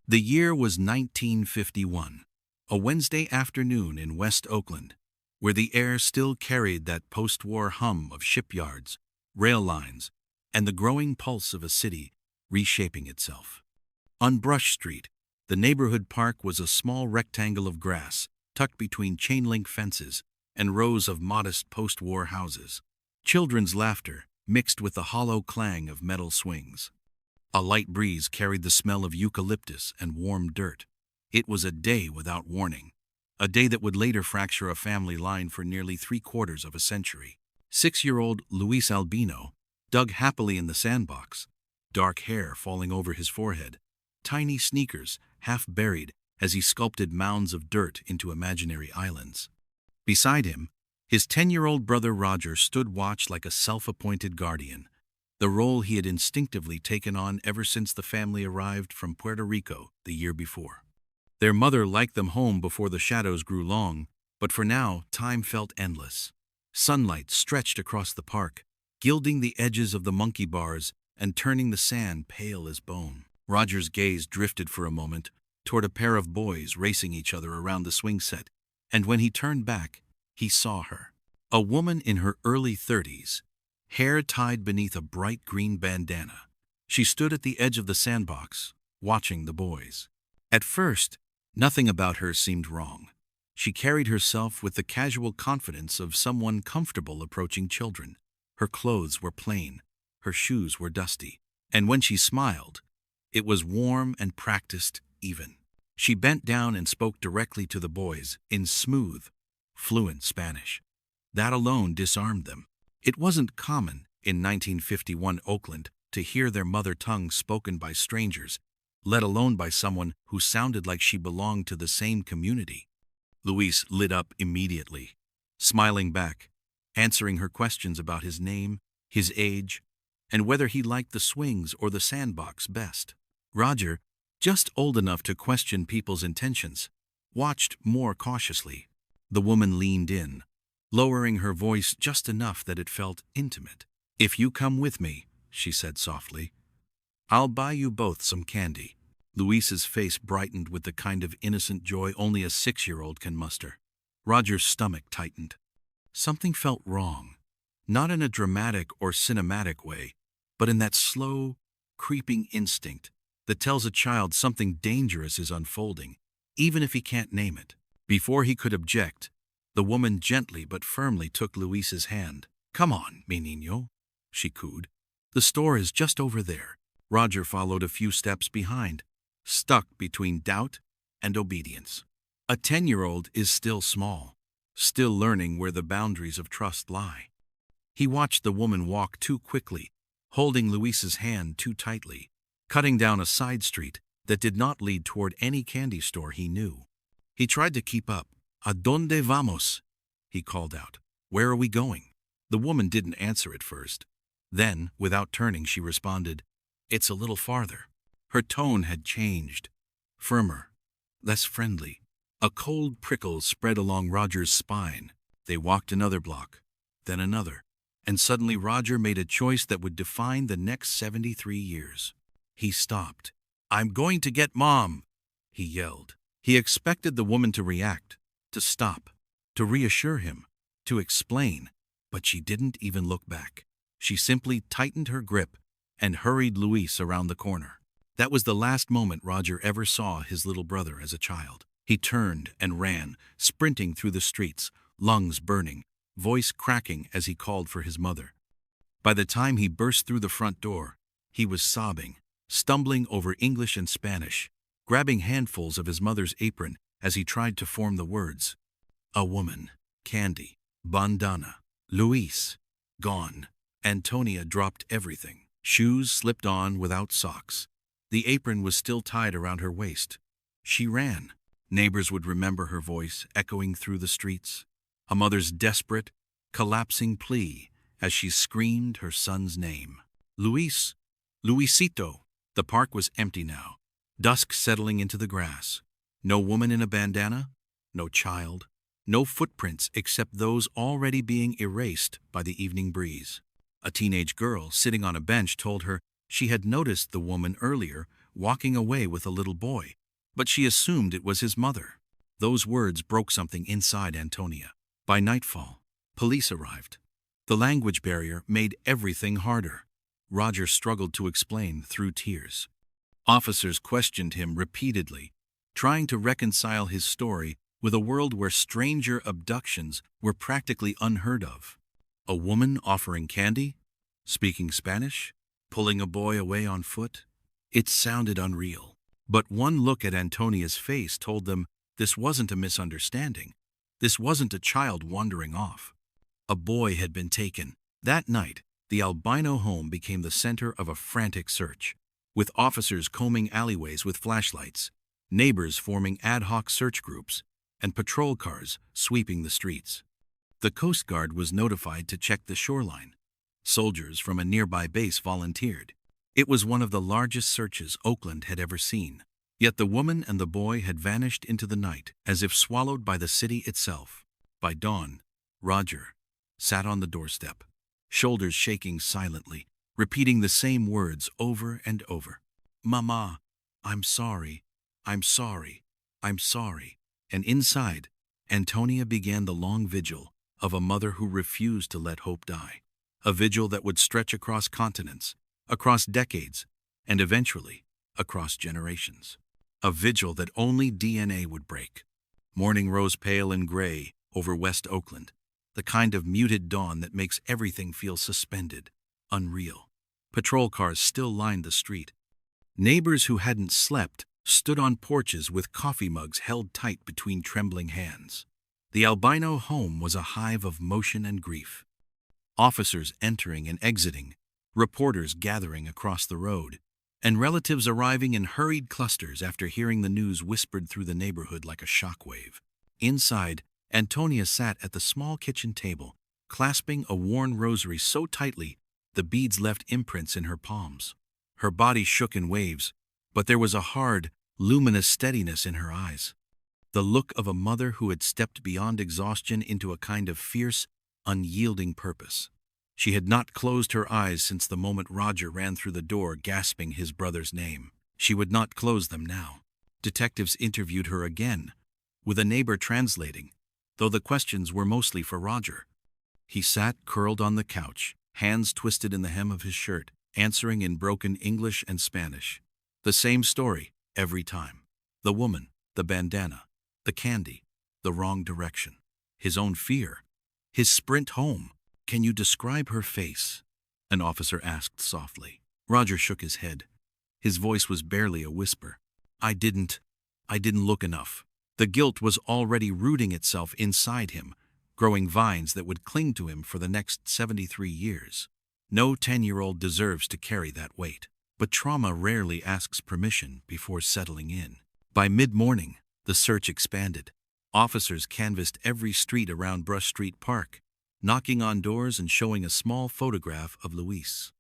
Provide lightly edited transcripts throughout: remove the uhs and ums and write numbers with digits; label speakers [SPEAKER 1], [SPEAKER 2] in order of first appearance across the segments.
[SPEAKER 1] The year was 1951, a Wednesday afternoon in West Oakland, where the air still carried that post-war hum of shipyards, rail lines, and the growing pulse of a city reshaping itself. On Brush Street, the neighborhood park was a small rectangle of grass tucked between chain-link fences and rows of modest post-war houses. Children's laughter mixed with the hollow clang of metal swings. A light breeze carried the smell of eucalyptus and warm dirt. It was a day without warning, a day that would later fracture a family line for nearly 3/4 of a century. 6-year-old Luis Albino dug happily in the sandbox, dark hair falling over his forehead, tiny sneakers half buried as he sculpted mounds of dirt into imaginary islands. Beside him, his 10-year-old brother Roger stood watch like a self-appointed guardian, the role he had instinctively taken on ever since the family arrived from Puerto Rico the year before. Their mother liked them home before the shadows grew long, but for now, time felt endless. Sunlight stretched across the park, gilding the edges of the monkey bars and turning the sand pale as bone. Roger's gaze drifted for a moment toward a pair of boys racing each other around the swing set, and when he turned back, he saw her. A woman in her early 30s, hair tied beneath a bright green bandana. She stood at the edge of the sandbox, watching the boys. At first, nothing about her seemed wrong. She carried herself with the casual confidence of someone comfortable approaching children. Her clothes were plain, her shoes were dusty, and when she smiled, it was warm and practiced even. She bent down and spoke directly to the boys in smooth, fluent Spanish. That alone disarmed them. It wasn't common in 1951 Oakland to hear their mother tongue spoken by strangers, let alone by someone who sounded like she belonged to the same community. Luis lit up immediately, smiling back, answering her questions about his name, his age, and whether he liked the swings or the sandbox best. Roger, just old enough to question people's intentions, watched more cautiously. The woman leaned in, lowering her voice just enough that it felt intimate. "If you come with me," she said softly, "I'll buy you both some candy." Luis's face brightened with the kind of innocent joy only a 6-year-old can muster. Roger's stomach tightened. Something felt wrong, not in a dramatic or cinematic way, but in that slow, creeping instinct that tells a child something dangerous is unfolding, even if he can't name it. Before he could object, the woman gently but firmly took Luis's hand. "Come on, mi niño," she cooed. "The store is just over there." Roger followed a few steps behind, stuck between doubt and obedience. A 10-year-old is still small, still learning where the boundaries of trust lie. He watched the woman walk too quickly, holding Luis's hand too tightly, cutting down a side street that did not lead toward any candy store he knew. He tried to keep up. "¿A dónde vamos?" he called out. "Where are we going?" The woman didn't answer at first. Then, without turning, she responded, "It's a little farther." Her tone had changed, firmer, less friendly. A cold prickle spread along Roger's spine. They walked another block, then another, and suddenly Roger made a choice that would define the next 73 years. He stopped. "I'm going to get Mom," he yelled. He expected the woman to react, to stop, to reassure him, to explain, but she didn't even look back. She simply tightened her grip and hurried Luis around the corner. That was the last moment Roger ever saw his little brother as a child. He turned and ran, sprinting through the streets, lungs burning, voice cracking as he called for his mother. By the time he burst through the front door, he was sobbing, stumbling over English and Spanish, grabbing handfuls of his mother's apron as he tried to form the words. A woman, candy, bandana, Luis, gone. Antonia dropped everything. Shoes slipped on without socks. The apron was still tied around her waist. She ran. Neighbors would remember her voice echoing through the streets, a mother's desperate, collapsing plea as she screamed her son's name. Luis, Luisito. The park was empty now, dusk settling into the grass. No woman in a bandana, no child, no footprints except those already being erased by the evening breeze. A teenage girl sitting on a bench told her she had noticed the woman earlier walking away with a little boy, but she assumed it was his mother. Those words broke something inside Antonia. By nightfall, police arrived. The language barrier made everything harder. Roger struggled to explain through tears. Officers questioned him repeatedly, trying to reconcile his story with a world where stranger abductions were practically unheard of. A woman offering candy? Speaking Spanish? Pulling a boy away on foot? It sounded unreal. But one look at Antonia's face told them this wasn't a misunderstanding. This wasn't a child wandering off. A boy had been taken. That night, the Albino home became the center of a frantic search, with officers combing alleyways with flashlights, neighbors forming ad hoc search groups, and patrol cars sweeping the streets. The Coast Guard was notified to check the shoreline. Soldiers from a nearby base volunteered. It was one of the largest searches Oakland had ever seen. Yet the woman and the boy had vanished into the night, as if swallowed by the city itself. By dawn, Roger sat on the doorstep, shoulders shaking silently, repeating the same words over and over. "Mama, I'm sorry, I'm sorry, I'm sorry." And inside, Antonia began the long vigil of a mother who refused to let hope die. A vigil that would stretch across continents, across decades, and eventually across generations. A vigil that only DNA would break. Morning rose pale and gray over West Oakland, the kind of muted dawn that makes everything feel suspended, unreal. Patrol cars still lined the street. Neighbors who hadn't slept stood on porches with coffee mugs held tight between trembling hands. The Albino home was a hive of motion and grief. Officers entering and exiting, reporters gathering across the road, and relatives arriving in hurried clusters after hearing the news whispered through the neighborhood like a shockwave. Inside, Antonia sat at the small kitchen table, clasping a worn rosary so tightly the beads left imprints in her palms. Her body shook in waves, but there was a hard, luminous steadiness in her eyes. The look of a mother who had stepped beyond exhaustion into a kind of fierce, unyielding purpose. She had not closed her eyes since the moment Roger ran through the door gasping his brother's name. She would not close them now. Detectives interviewed her again, with a neighbor translating, though the questions were mostly for Roger. He sat curled on the couch, hands twisted in the hem of his shirt, answering in broken English and Spanish. The same story every time. The woman, the bandana, the candy, the wrong direction. His own fear. His sprint home. "Can you describe her face?" an officer asked softly. Roger shook his head. His voice was barely a whisper. I didn't look enough." The guilt was already rooting itself inside him, growing vines that would cling to him for the next 73 years. No 10-year-old deserves to carry that weight. But trauma rarely asks permission before settling in. By mid-morning, the search expanded. Officers canvassed every street around Brush Street Park, knocking on doors and showing a small photograph of Luis.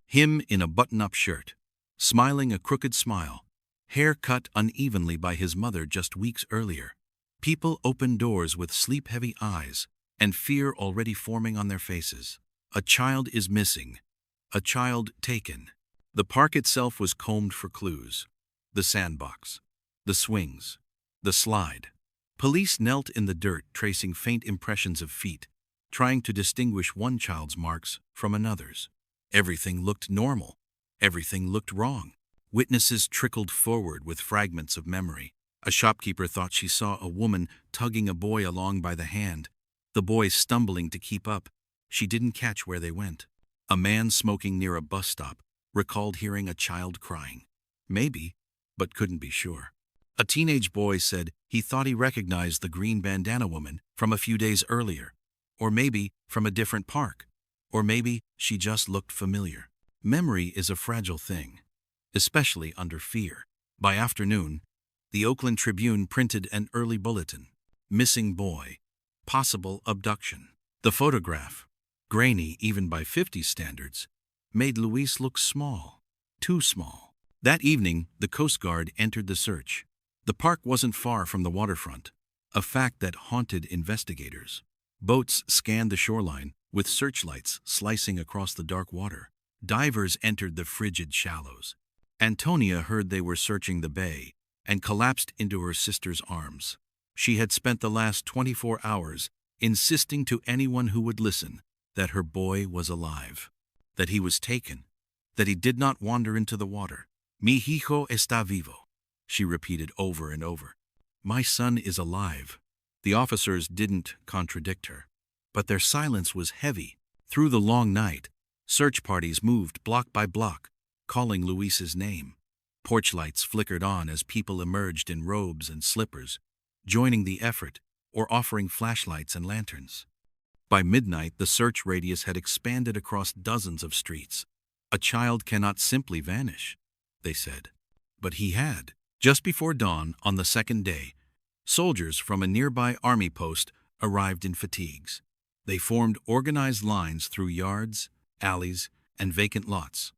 [SPEAKER 1] Him in a button-up shirt, smiling a crooked smile, hair cut unevenly by his mother just weeks earlier. People opened doors with sleep-heavy eyes and fear already forming on their faces. A child is missing. A child taken. The park itself was combed for clues. The sandbox, the swings, the slide. Police knelt in the dirt tracing faint impressions of feet, trying to distinguish one child's marks from another's. Everything looked normal. Everything looked wrong. Witnesses trickled forward with fragments of memory. A shopkeeper thought she saw a woman tugging a boy along by the hand, the boy stumbling to keep up. She didn't catch where they went. A man smoking near a bus stop recalled hearing a child crying. Maybe, but couldn't be sure. A teenage boy said he thought he recognized the green bandana woman from a few days earlier, or maybe from a different park, or maybe she just looked familiar. Memory is a fragile thing, especially under fear. By afternoon, the Oakland Tribune printed an early bulletin. Missing boy. Possible abduction. The photograph, grainy even by 50s standards, made Luis look small. Too small. That evening, the Coast Guard entered the search. The park wasn't far from the waterfront, a fact that haunted investigators. Boats scanned the shoreline, with searchlights slicing across the dark water. Divers entered the frigid shallows. Antonia heard they were searching the bay and collapsed into her sister's arms. She had spent the last 24 hours insisting to anyone who would listen that her boy was alive, that he was taken, that he did not wander into the water. Mi hijo está vivo, she repeated over and over. My son is alive. The officers didn't contradict her, but their silence was heavy. Through the long night, search parties moved block by block, calling Luis's name. Porch lights flickered on as people emerged in robes and slippers, joining the effort or offering flashlights and lanterns. By midnight, the search radius had expanded across dozens of streets. A child cannot simply vanish, they said. But he had. Just before dawn on the second day, soldiers from a nearby army post arrived in fatigues. They formed organized lines through yards, alleys, and vacant lots.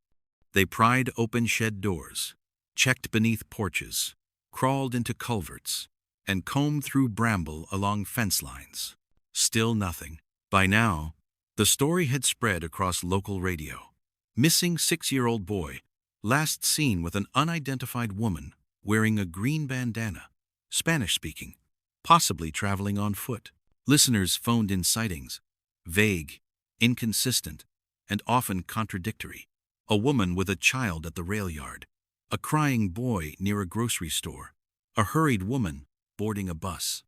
[SPEAKER 1] They pried open shed doors, checked beneath porches, crawled into culverts, and combed through bramble along fence lines. Still nothing. By now, the story had spread across local radio. Missing 6-year-old boy, last seen with an unidentified woman wearing a green bandana, Spanish-speaking, possibly traveling on foot. Listeners phoned in sightings, vague, inconsistent, and often contradictory. A woman with a child at the rail yard, a crying boy near a grocery store, a hurried woman boarding a bus.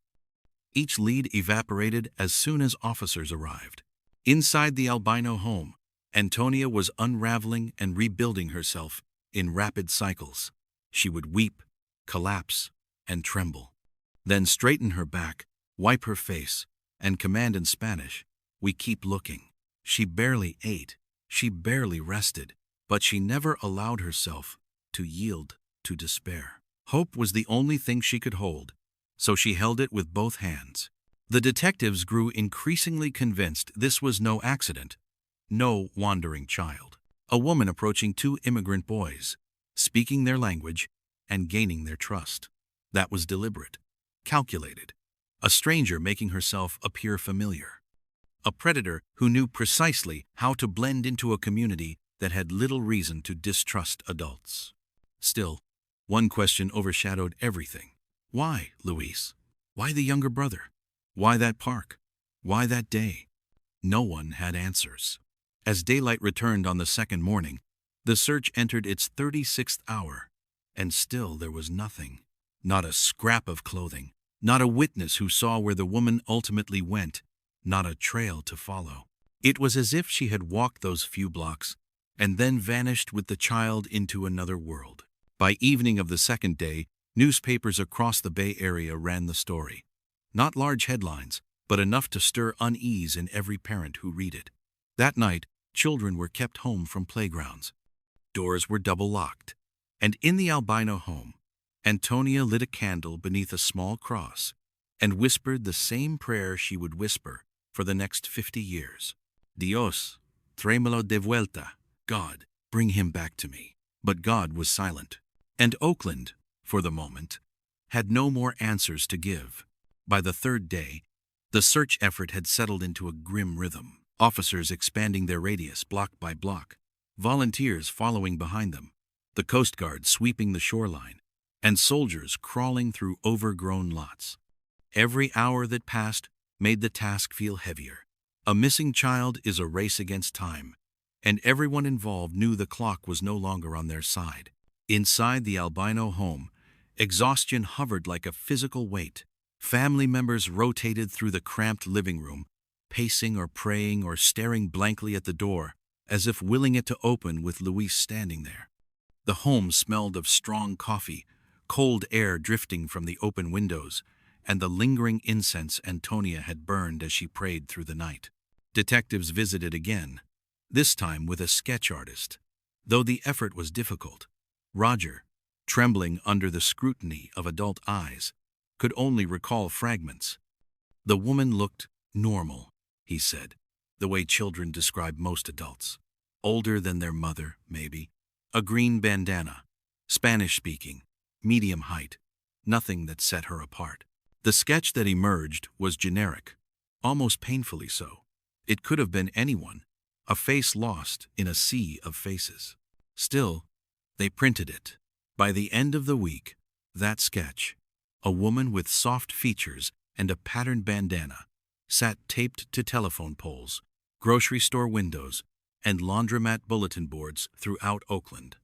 [SPEAKER 1] Each lead evaporated as soon as officers arrived. Inside the Albino home, Antonia was unraveling and rebuilding herself in rapid cycles. She would weep, collapse, and tremble. Then straighten her back, wipe her face, and command in Spanish, "We keep looking." She barely ate, she barely rested, but she never allowed herself to yield to despair. Hope was the only thing she could hold, so she held it with both hands. The detectives grew increasingly convinced this was no accident, no wandering child. A woman approaching 2 immigrant boys, speaking their language and gaining their trust. That was deliberate, calculated. A stranger making herself appear familiar. A predator who knew precisely how to blend into a community that had little reason to distrust adults. Still, one question overshadowed everything. Why, Luis? Why the younger brother? Why that park? Why that day? No one had answers. As daylight returned on the second morning, the search entered its 36th hour, and still there was nothing. Not a scrap of clothing, not a witness who saw where the woman ultimately went, not a trail to follow. It was as if she had walked those few blocks and then vanished with the child into another world. By evening of the second day, newspapers across the Bay Area ran the story. Not large headlines, but enough to stir unease in every parent who read it. That night, children were kept home from playgrounds. Doors were double-locked. And in the Albino home, Antonia lit a candle beneath a small cross and whispered the same prayer she would whisper for the next 50 years. Dios, tráemelo de vuelta. God, bring him back to me. But God was silent. And Oakland, for the moment, had no more answers to give. By the third day, the search effort had settled into a grim rhythm. Officers expanding their radius block by block, volunteers following behind them, the Coast Guard sweeping the shoreline, and soldiers crawling through overgrown lots. Every hour that passed made the task feel heavier. A missing child is a race against time, and everyone involved knew the clock was no longer on their side. Inside the Albino home, exhaustion hovered like a physical weight. Family members rotated through the cramped living room, pacing or praying or staring blankly at the door, as if willing it to open with Luis standing there. The home smelled of strong coffee, cold air drifting from the open windows, and the lingering incense Antonia had burned as she prayed through the night. Detectives visited again, this time with a sketch artist. Though the effort was difficult, Roger, trembling under the scrutiny of adult eyes, could only recall fragments. The woman looked normal, he said, the way children describe most adults. Older than their mother, maybe. A green bandana, Spanish-speaking, medium height, nothing that set her apart. The sketch that emerged was generic, almost painfully so. It could have been anyone, a face lost in a sea of faces. Still, They printed it. By the end of the week, that sketch, a woman with soft features and a patterned bandana, sat taped to telephone poles, grocery store windows, and laundromat bulletin boards throughout Oakland.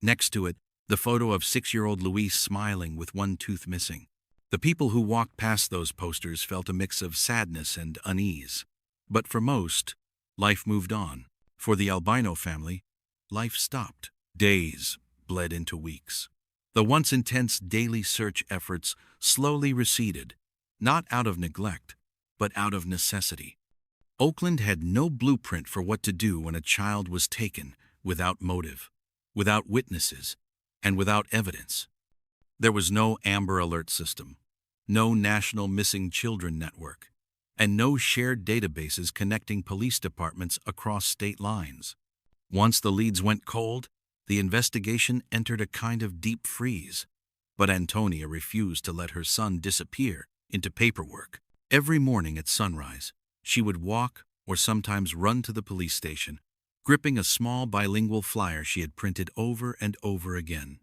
[SPEAKER 1] Next to it, the photo of 6-year-old Luis smiling with one tooth missing. The people who walked past those posters felt a mix of sadness and unease. But for most, life moved on. For the Albino family, life stopped. Days bled into weeks. The once intense daily search efforts slowly receded, not out of neglect, but out of necessity. Oakland had no blueprint for what to do when a child was taken without motive, without witnesses, and without evidence. There was no Amber Alert system, no national missing children network, and no shared databases connecting police departments across state lines. Once the leads went cold, the investigation entered a kind of deep freeze. But Antonia refused to let her son disappear into paperwork. Every morning at sunrise, she would walk or sometimes run to the police station, gripping a small bilingual flyer she had printed over and over again.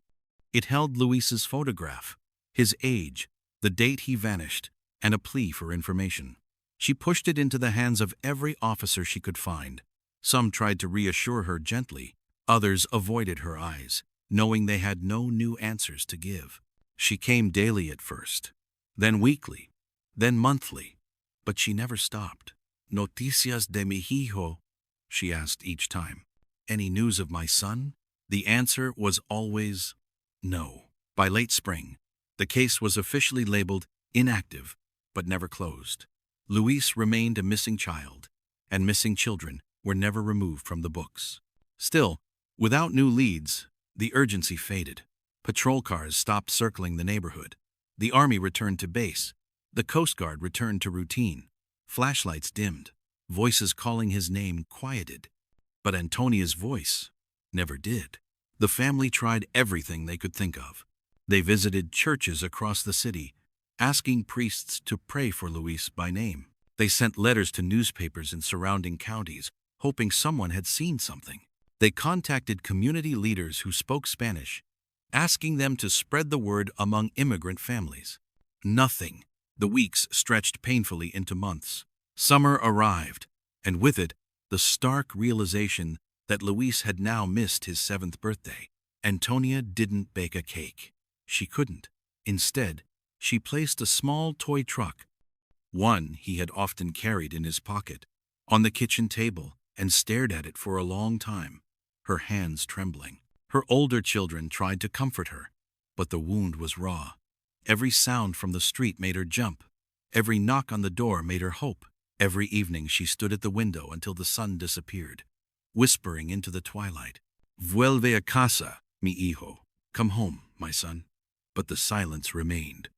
[SPEAKER 1] It held Luis's photograph, his age, the date he vanished, and a plea for information. She pushed it into the hands of every officer she could find. Some tried to reassure her gently. Others avoided her eyes, knowing they had no new answers to give. She came daily at first, then weekly, then monthly, but she never stopped. "Noticias de mi hijo?" she asked each time. "Any news of my son?" The answer was always no. By late spring, the case was officially labeled inactive, but never closed. Luis remained a missing child, and missing children were never removed from the books. Still, without new leads, the urgency faded. Patrol cars stopped circling the neighborhood. The Army returned to base. The Coast Guard returned to routine. Flashlights dimmed. Voices calling his name quieted. But Antonia's voice never did. The family tried everything they could think of. They visited churches across the city, asking priests to pray for Luis by name. They sent letters to newspapers in surrounding counties, hoping someone had seen something. They contacted community leaders who spoke Spanish, asking them to spread the word among immigrant families. Nothing. The weeks stretched painfully into months. Summer arrived, and with it, the stark realization that Luis had now missed his 7th birthday. Antonia didn't bake a cake. She couldn't. Instead, she placed a small toy truck, one he had often carried in his pocket, on the kitchen table and stared at it for a long time, her hands trembling. Her older children tried to comfort her, but the wound was raw. Every sound from the street made her jump. Every knock on the door made her hope. Every evening she stood at the window until the sun disappeared, whispering into the twilight, "Vuelve a casa, mi hijo." Come home, my son. But the silence remained.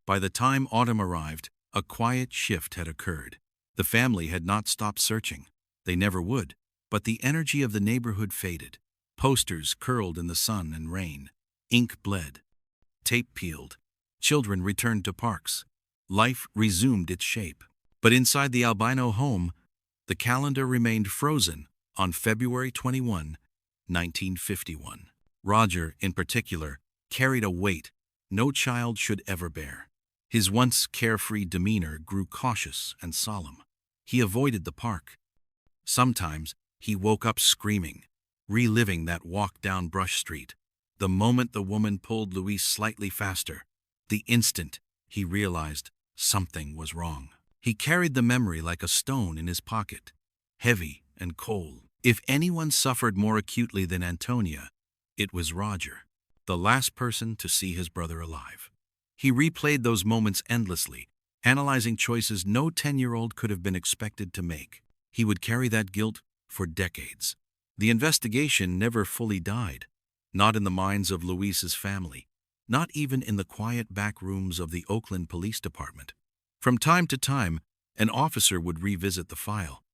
[SPEAKER 1] By the time autumn arrived, a quiet shift had occurred. The family had not stopped searching. They never would. But the energy of the neighborhood faded. Posters curled in the sun and rain. Ink bled. Tape peeled. Children returned to parks. Life resumed its shape. But inside the Albino home, the calendar remained frozen on February 21, 1951. Roger, in particular, carried a weight no child should ever bear. His once carefree demeanor grew cautious and solemn. He avoided the park. Sometimes he woke up screaming, reliving that walk down Brush Street, the moment the woman pulled Luis slightly faster, the instant he realized something was wrong. He carried the memory like a stone in his pocket, heavy and cold. If anyone suffered more acutely than Antonia, it was Roger, the last person to see his brother alive. He replayed those moments endlessly, analyzing choices no 10-year-old could have been expected to make. He would carry that guilt for decades. The investigation never fully died, not in the minds of Luis's family, not even in the quiet back rooms of the Oakland Police Department. From time to time, an officer would revisit the file.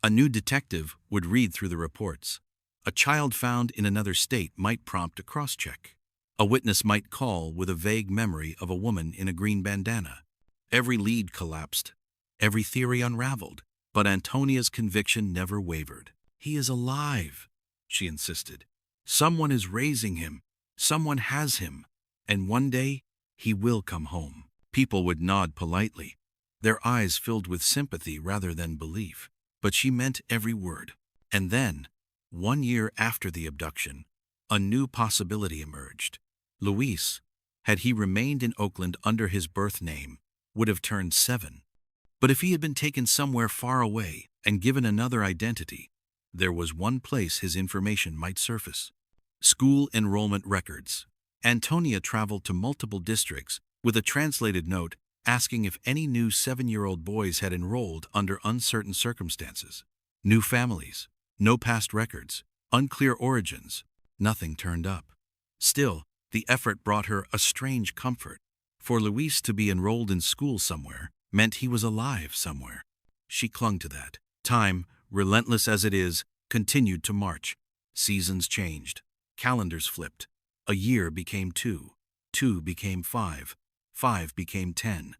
[SPEAKER 1] A new detective would read through the reports. A child found in another state might prompt a cross-check. A witness might call with a vague memory of a woman in a green bandana. Every lead collapsed, every theory unraveled, but Antonia's conviction never wavered. "He is alive," she insisted, Someone is raising him. Someone has him. And one day, he will come home. People would nod politely, their eyes filled with sympathy rather than belief. But she meant every word. And then, 1 year after the abduction, a new possibility emerged. Luis, had he remained in Oakland under his birth name, would have turned 7. But if he had been taken somewhere far away and given another identity, there was one place his information might surface: school enrollment records. Antonia traveled to multiple districts with a translated note asking if any new 7-year-old boys had enrolled under uncertain circumstances. New families, no past records, unclear origins, nothing turned up. Still, the effort brought her a strange comfort. For Luis to be enrolled in school somewhere meant he was alive somewhere. She clung to that. Time, relentless as it is, continued to march. Seasons changed. Calendars flipped. A year became 2. 2 became 5. 5 became 10.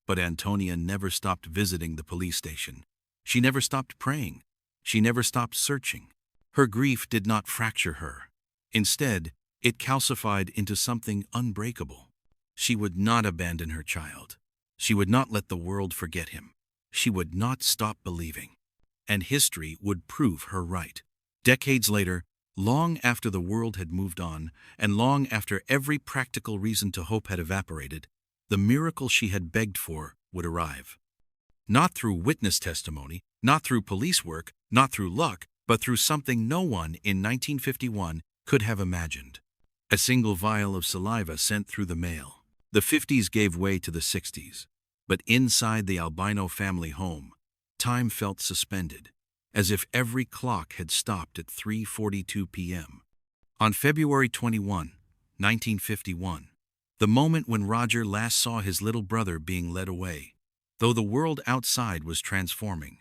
[SPEAKER 1] But Antonia never stopped visiting the police station. She never stopped praying. She never stopped searching. Her grief did not fracture her. Instead, it calcified into something unbreakable. She would not abandon her child. She would not let the world forget him. She would not stop believing. And history would prove her right. Decades later, long after the world had moved on, and long after every practical reason to hope had evaporated, the miracle she had begged for would arrive. Not through witness testimony, not through police work, not through luck, but through something no one in 1951 could have imagined. A single vial of saliva sent through the mail. The 50s gave way to the 60s. But inside the Albino family home, time felt suspended, as if every clock had stopped at 3:42 p.m. On February 21, 1951, the moment when Roger last saw his little brother being led away, though the world outside was transforming.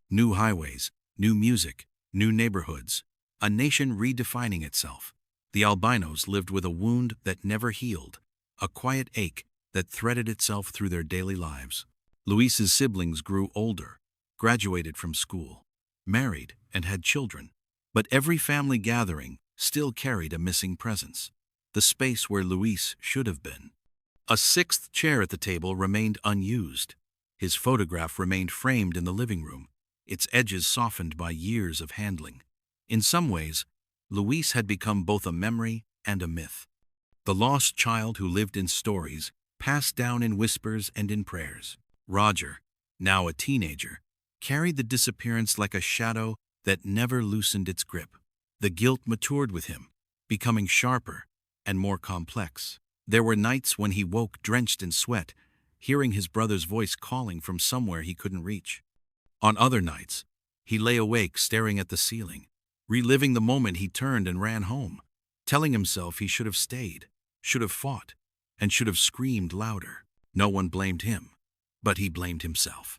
[SPEAKER 1] New highways, new music, new neighborhoods, a nation redefining itself. The Albinos lived with a wound that never healed, a quiet ache that threaded itself through their daily lives. Luis's siblings grew older, graduated from school, married, and had children. But every family gathering still carried a missing presence, the space where Luis should have been. A 6th chair at the table remained unused. His photograph remained framed in the living room, its edges softened by years of handling. In some ways, Luis had become both a memory and a myth. The lost child who lived in stories, passed down in whispers and in prayers. Roger, now a teenager, carried the disappearance like a shadow that never loosened its grip. The guilt matured with him, becoming sharper and more complex. There were nights when he woke drenched in sweat, hearing his brother's voice calling from somewhere he couldn't reach. On other nights, he lay awake staring at the ceiling, reliving the moment he turned and ran home, telling himself he should have stayed, should have fought, and should have screamed louder. No one blamed him, but he blamed himself.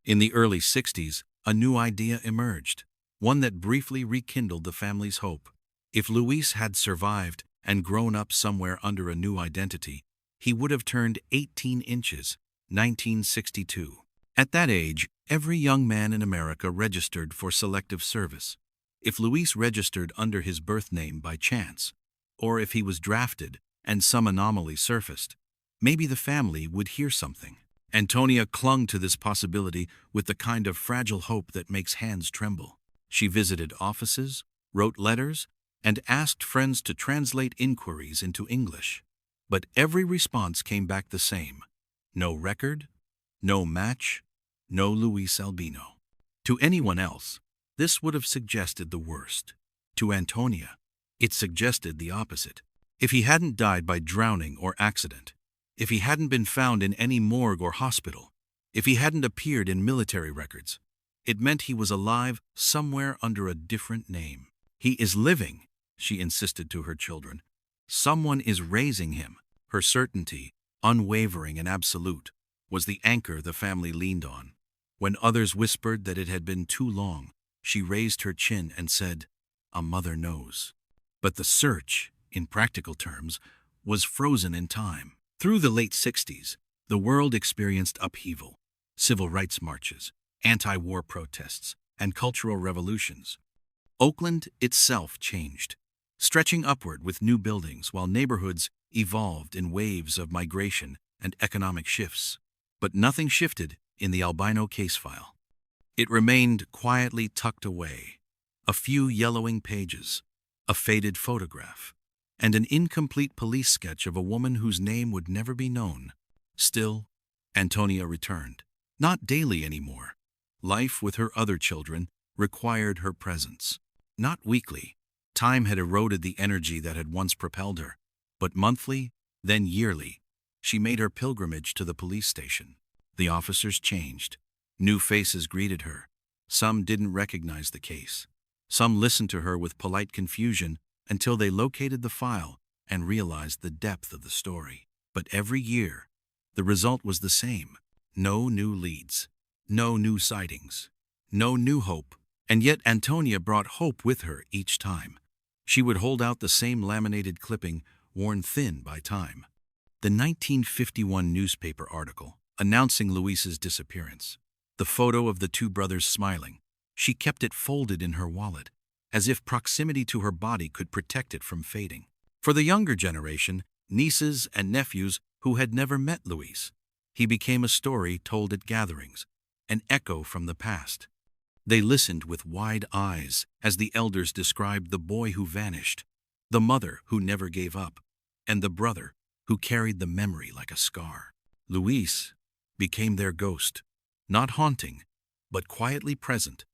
[SPEAKER 1] In the early 60s, a new idea emerged, one that briefly rekindled the family's hope. If Luis had survived and grown up somewhere under a new identity, he would have turned 18 inches, 1962. At that age, every young man in America registered for selective service. If Luis registered under his birth name by chance, or if he was drafted and some anomaly surfaced, maybe the family would hear something. Antonia clung to this possibility with the kind of fragile hope that makes hands tremble. She visited offices, wrote letters, and asked friends to translate inquiries into English. But every response came back the same: no record, no match, no Luis Albino. To anyone else, this would have suggested the worst. To Antonia, it suggested the opposite. If he hadn't died by drowning or accident, if he hadn't been found in any morgue or hospital, if he hadn't appeared in military records, it meant he was alive somewhere under a different name. He is living, she insisted to her children. Someone is raising him. Her certainty, unwavering and absolute, was the anchor the family leaned on. When others whispered that it had been too long, she raised her chin and said, "A mother knows." But the search, in practical terms, was frozen in time. Through the late 60s, the world experienced upheaval: civil rights marches, anti-war protests, and cultural revolutions. Oakland itself changed. stretching upward with new buildings while neighborhoods evolved in waves of migration and economic shifts. But nothing shifted in the Albino case file. It remained quietly tucked away, a few yellowing pages, a faded photograph, and an incomplete police sketch of a woman whose name would never be known. Still, Antonia returned. Not daily anymore. Life with her other children required her presence. Not weekly. Time had eroded the energy that had once propelled her. But monthly, then yearly, she made her pilgrimage to the police station. The officers changed. New faces greeted her. Some didn't recognize the case. Some listened to her with polite confusion until they located the file and realized the depth of the story. But every year, the result was the same. No new leads, no new sightings, no new hope. And yet Antonia brought hope with her each time. She would hold out the same laminated clipping, worn thin by time. The 1951 newspaper article announcing Luis's disappearance. The photo of the two brothers smiling. She kept it folded in her wallet, as if proximity to her body could protect it from fading. For the younger generation, nieces and nephews who had never met Luis, he became a story told at gatherings, an echo from the past. They listened with wide eyes as the elders described the boy who vanished, the mother who never gave up, and the brother who carried the memory like a scar. Luis became their ghost, not haunting, but quietly present.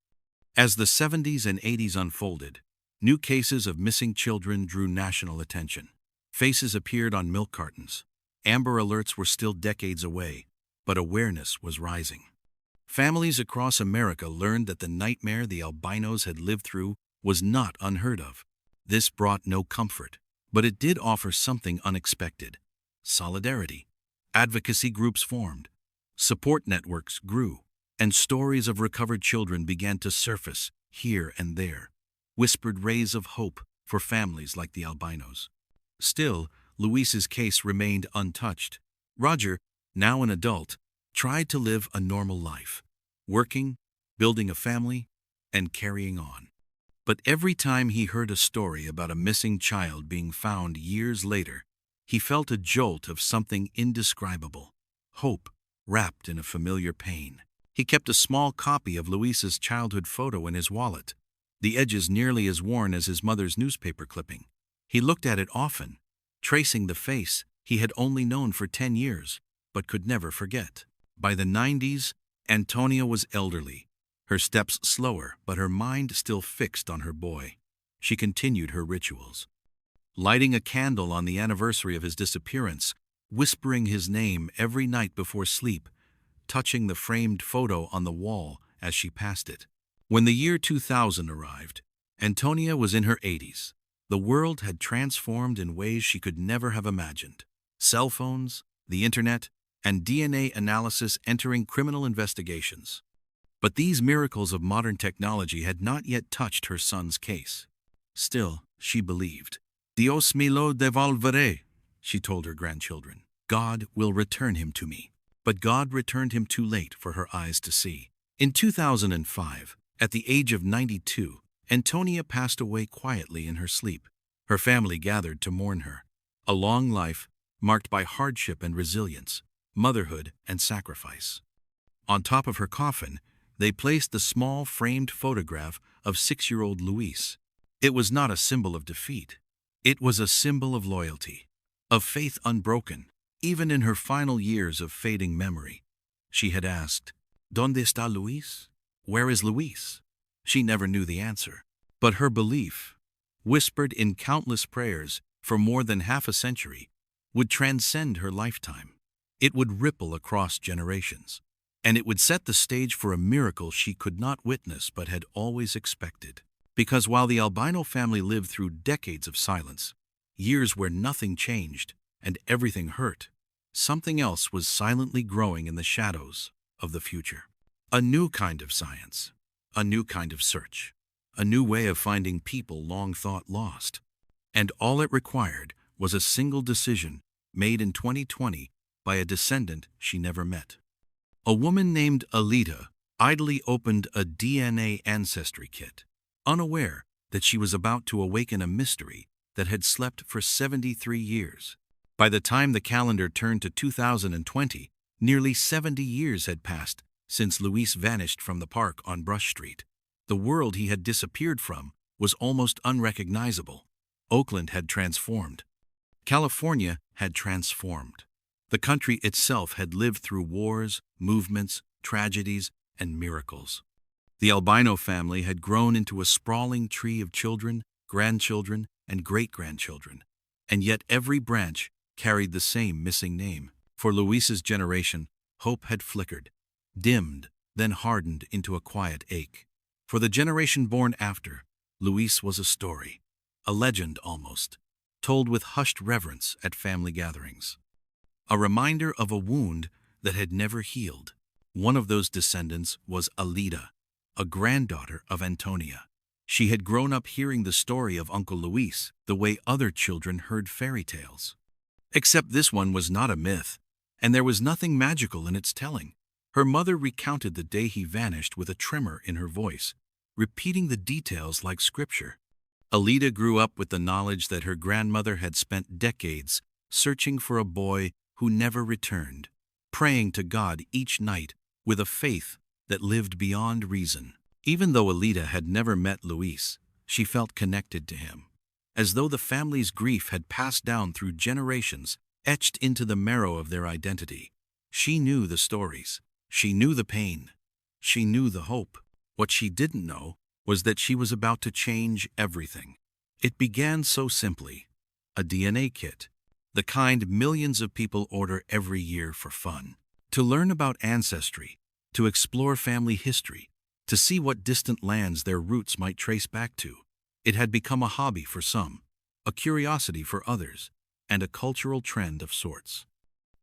[SPEAKER 1] As the 70s and 80s unfolded, new cases of missing children drew national attention. Faces appeared on milk cartons. Amber alerts were still decades away, but awareness was rising. Families across America learned that the nightmare the albinos had lived through was not unheard of. This brought no comfort, but it did offer something unexpected: solidarity. Advocacy groups formed, support networks grew, and stories of recovered children began to surface here and there, whispered rays of hope for families like the albinos. Still, Luis's case remained untouched. Roger, now an adult, tried to live a normal life, working, building a family, and carrying on. But every time he heard a story about a missing child being found years later, he felt a jolt of something indescribable: hope wrapped in a familiar pain. He kept a small copy of Luis's childhood photo in his wallet, the edges nearly as worn as his mother's newspaper clipping. He looked at it often, tracing the face he had only known for 10 years, but could never forget. By the 90s, Antonia was elderly, her steps slower, but her mind still fixed on her boy. She continued her rituals, lighting a candle on the anniversary of his disappearance, whispering his name every night before sleep, touching the framed photo on the wall as she passed it. When the year 2000 arrived, Antonia was in her 80s. The world had transformed in ways she could never have imagined. Cell phones, the internet, and DNA analysis entering criminal investigations. But these miracles of modern technology had not yet touched her son's case. Still, she believed. Dios me lo devolveré, she told her grandchildren. God will return him to me. But God returned him too late for her eyes to see. In 2005, at the age of 92, Antonia passed away quietly in her sleep. Her family gathered to mourn her. A long life marked by hardship and resilience, motherhood and sacrifice. On top of her coffin, they placed the small framed photograph of 6-year-old Luis. It was not a symbol of defeat. It was a symbol of loyalty, of faith unbroken. Even in her final years of fading memory, she had asked, "¿Dónde está Luis? Where is Luis?" She never knew the answer. But her belief, whispered in countless prayers for more than half a century, would transcend her lifetime. It would ripple across generations, and it would set the stage for a miracle she could not witness but had always expected. Because while the Albino family lived through decades of silence, years where nothing changed and everything hurt, something else was silently growing in the shadows of the future. A new kind of science, a new kind of search, a new way of finding people long thought lost. And all it required was a single decision made in 2020 by a descendant she never met. A woman named Alita idly opened a DNA ancestry kit, unaware that she was about to awaken a mystery that had slept for 73 years. By the time the calendar turned to 2020, nearly 70 years had passed since Luis vanished from the park on Brush Street. The world he had disappeared from was almost unrecognizable. Oakland had transformed. California had transformed. The country itself had lived through wars, movements, tragedies, and miracles. The Albino family had grown into a sprawling tree of children, grandchildren, and great-grandchildren, and yet every branch carried the same missing name. For Luis's generation, hope had flickered, dimmed, then hardened into a quiet ache. For the generation born after, Luis was a story, a legend almost, told with hushed reverence at family gatherings. A reminder of a wound that had never healed. One of those descendants was Alida, a granddaughter of Antonia. She had grown up hearing the story of Uncle Luis the way other children heard fairy tales. Except this one was not a myth, and there was nothing magical in its telling. Her mother recounted the day he vanished with a tremor in her voice, repeating the details like scripture. Alida grew up with the knowledge that her grandmother had spent decades searching for a boy who never returned, praying to God each night with a faith that lived beyond reason. Even though Alida had never met Luis, she felt connected to him, as though the family's grief had passed down through generations, etched into the marrow of their identity. She knew the stories. She knew the pain. She knew the hope. What she didn't know was that she was about to change everything. It began so simply. A DNA kit, the kind millions of people order every year for fun. To learn about ancestry, to explore family history, to see what distant lands their roots might trace back to. It had become a hobby for some, a curiosity for others, and a cultural trend of sorts.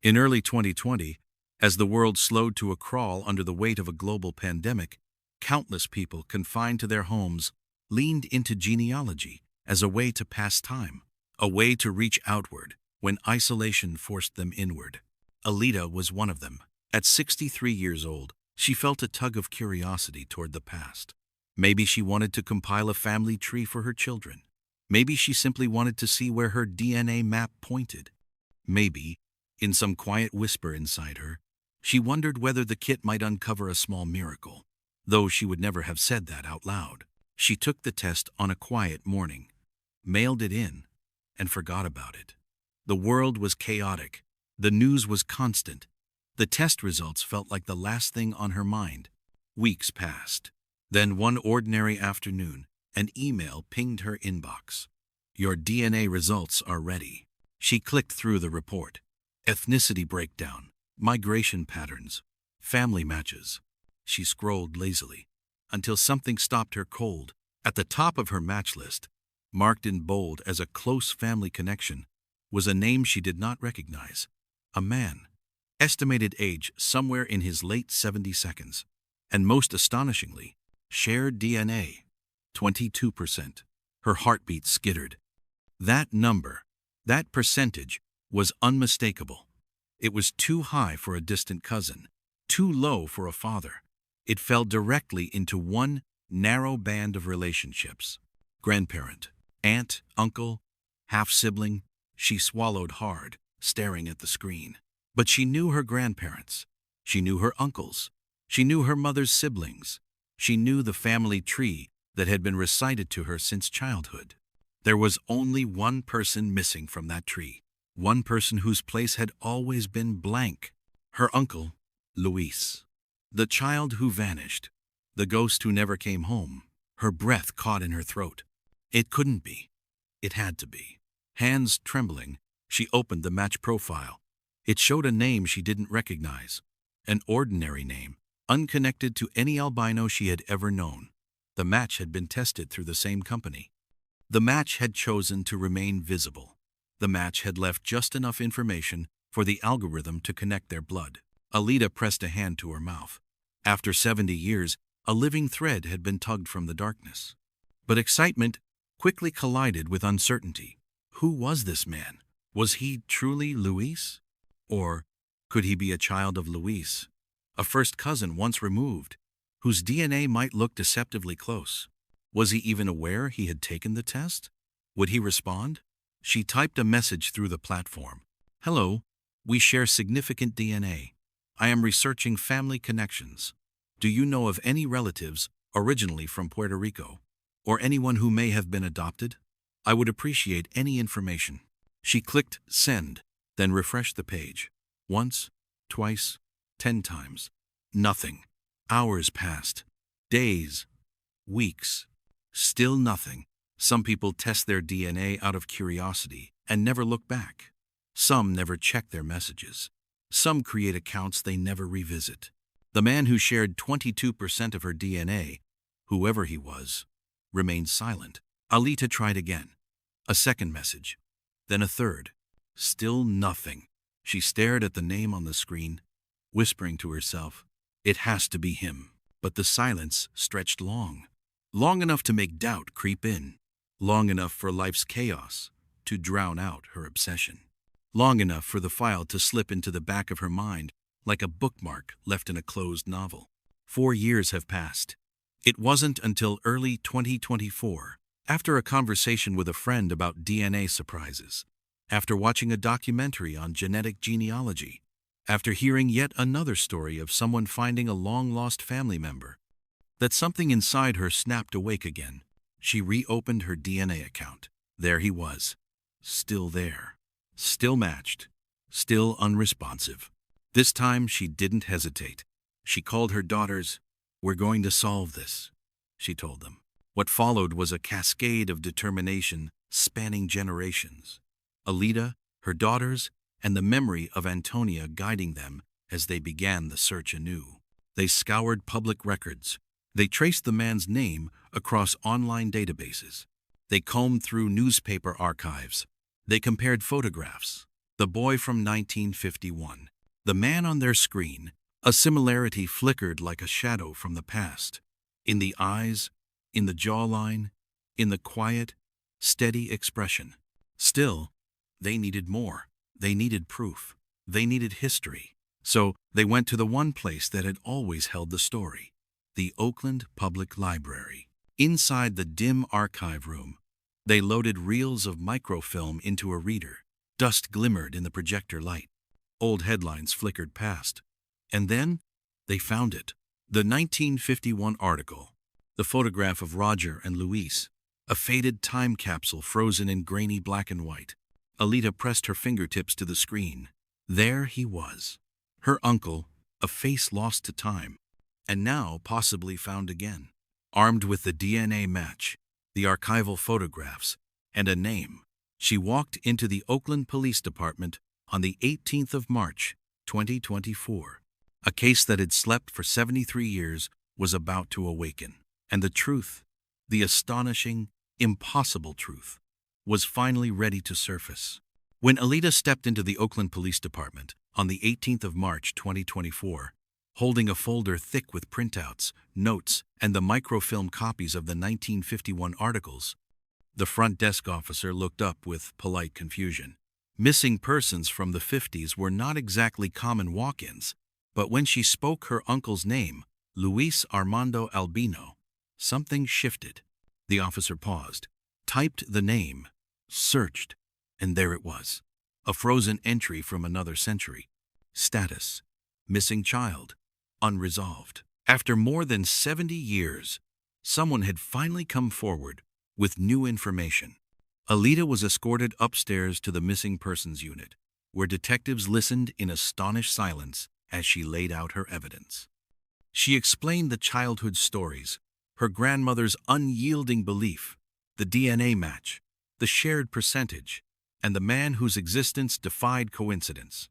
[SPEAKER 1] In early 2020, as the world slowed to a crawl under the weight of a global pandemic, countless people confined to their homes leaned into genealogy as a way to pass time, a way to reach outward when isolation forced them inward. Alida was one of them. At 63 years old, she felt a tug of curiosity toward the past. Maybe she wanted to compile a family tree for her children. Maybe she simply wanted to see where her DNA map pointed. Maybe, in some quiet whisper inside her, she wondered whether the kit might uncover a small miracle, though she would never have said that out loud. She took the test on a quiet morning, mailed it in, and forgot about it. The world was chaotic. The news was constant. The test results felt like the last thing on her mind. Weeks passed. Then one ordinary afternoon, an email pinged her inbox. "Your DNA results are ready." She clicked through the report. Ethnicity breakdown, migration patterns, family matches. She scrolled lazily until something stopped her cold. At the top of her match list, marked in bold as a close family connection, was a name she did not recognize. A man, estimated age somewhere in his late 72s, and most astonishingly, shared DNA, 22%. Her heartbeat skittered. That number, that percentage, was unmistakable. It was too high for a distant cousin, too low for a father. It fell directly into one narrow band of relationships. Grandparent, aunt, uncle, half-sibling. She swallowed hard, staring at the screen. But she knew her grandparents. She knew her uncles. She knew her mother's siblings. She knew the family tree that had been recited to her since childhood. There was only one person missing from that tree, one person whose place had always been blank. Her uncle, Luis. The child who vanished. The ghost who never came home. Her breath caught in her throat. It couldn't be. It had to be. Hands trembling, she opened the match profile. It showed a name she didn't recognize. An ordinary name, unconnected to any albino she had ever known. The match had been tested through the same company. The match had chosen to remain visible. The match had left just enough information for the algorithm to connect their blood. Alida pressed a hand to her mouth. After 70 years, a living thread had been tugged from the darkness. But excitement quickly collided with uncertainty. Who was this man? Was he truly Luis? Or could he be a child of Luis, a first cousin once removed, whose DNA might look deceptively close? Was he even aware he had taken the test? Would he respond? She typed a message through the platform. "Hello, we share significant DNA. I am researching family connections. Do you know of any relatives originally from Puerto Rico, or anyone who may have been adopted? I would appreciate any information." She clicked send, then refreshed the page. Once, twice, 10 times. Nothing. Hours passed. Days. Weeks. Still nothing. Some people test their DNA out of curiosity and never look back. Some never check their messages. Some create accounts they never revisit. The man who shared 22% of her DNA, whoever he was, remained silent. Alita tried again. A second message. Then a third. Still nothing. She stared at the name on the screen, whispering to herself, "It has to be him." But the silence stretched long. Long enough to make doubt creep in. Long enough for life's chaos to drown out her obsession. Long enough for the file to slip into the back of her mind like a bookmark left in a closed novel. 4 years have passed. It wasn't until early 2024, after a conversation with a friend about DNA surprises, after watching a documentary on genetic genealogy, after hearing yet another story of someone finding a long-lost family member, that something inside her snapped awake again. She reopened her DNA account. There he was. Still there. Still matched. Still unresponsive. This time she didn't hesitate. She called her daughters. "We're going to solve this," she told them. What followed was a cascade of determination spanning generations. Alita, her daughters, and the memory of Antonia guiding them as they began the search anew. They scoured public records. They traced the man's name across online databases. They combed through newspaper archives. They compared photographs. The boy from 1951. The man on their screen. A similarity flickered like a shadow from the past. In the eyes, in the jawline, in the quiet, steady expression. Still, they needed more. They needed proof. They needed history. So they went to the one place that had always held the story. The Oakland Public Library. Inside the dim archive room, they loaded reels of microfilm into a reader. Dust glimmered in the projector light. Old headlines flickered past. And then they found it. The 1951 article. The photograph of Roger and Luis. A faded time capsule frozen in grainy black and white. Alita pressed her fingertips to the screen. There he was. Her uncle, a face lost to time, and now possibly found again. Armed with the DNA match, the archival photographs, and a name, she walked into the Oakland Police Department on the 18th of March, 2024. A case that had slept for 73 years was about to awaken. And the truth, the astonishing, impossible truth, was finally ready to surface. When Alita stepped into the Oakland Police Department on the 18th of March, 2024, holding a folder thick with printouts, notes, and the microfilm copies of the 1951 articles, the front desk officer looked up with polite confusion. Missing persons from the 50s were not exactly common walk-ins, but when she spoke her uncle's name, Luis Armando Albino, something shifted. The officer paused, typed the name, searched, and there it was. A frozen entry from another century. Status: missing child, unresolved. After more than 70 years, someone had finally come forward with new information. Alita was escorted upstairs to the missing persons unit, where detectives listened in astonished silence as she laid out her evidence. She explained the childhood stories, her grandmother's unyielding belief, the DNA match, the shared percentage, and the man whose existence defied coincidence.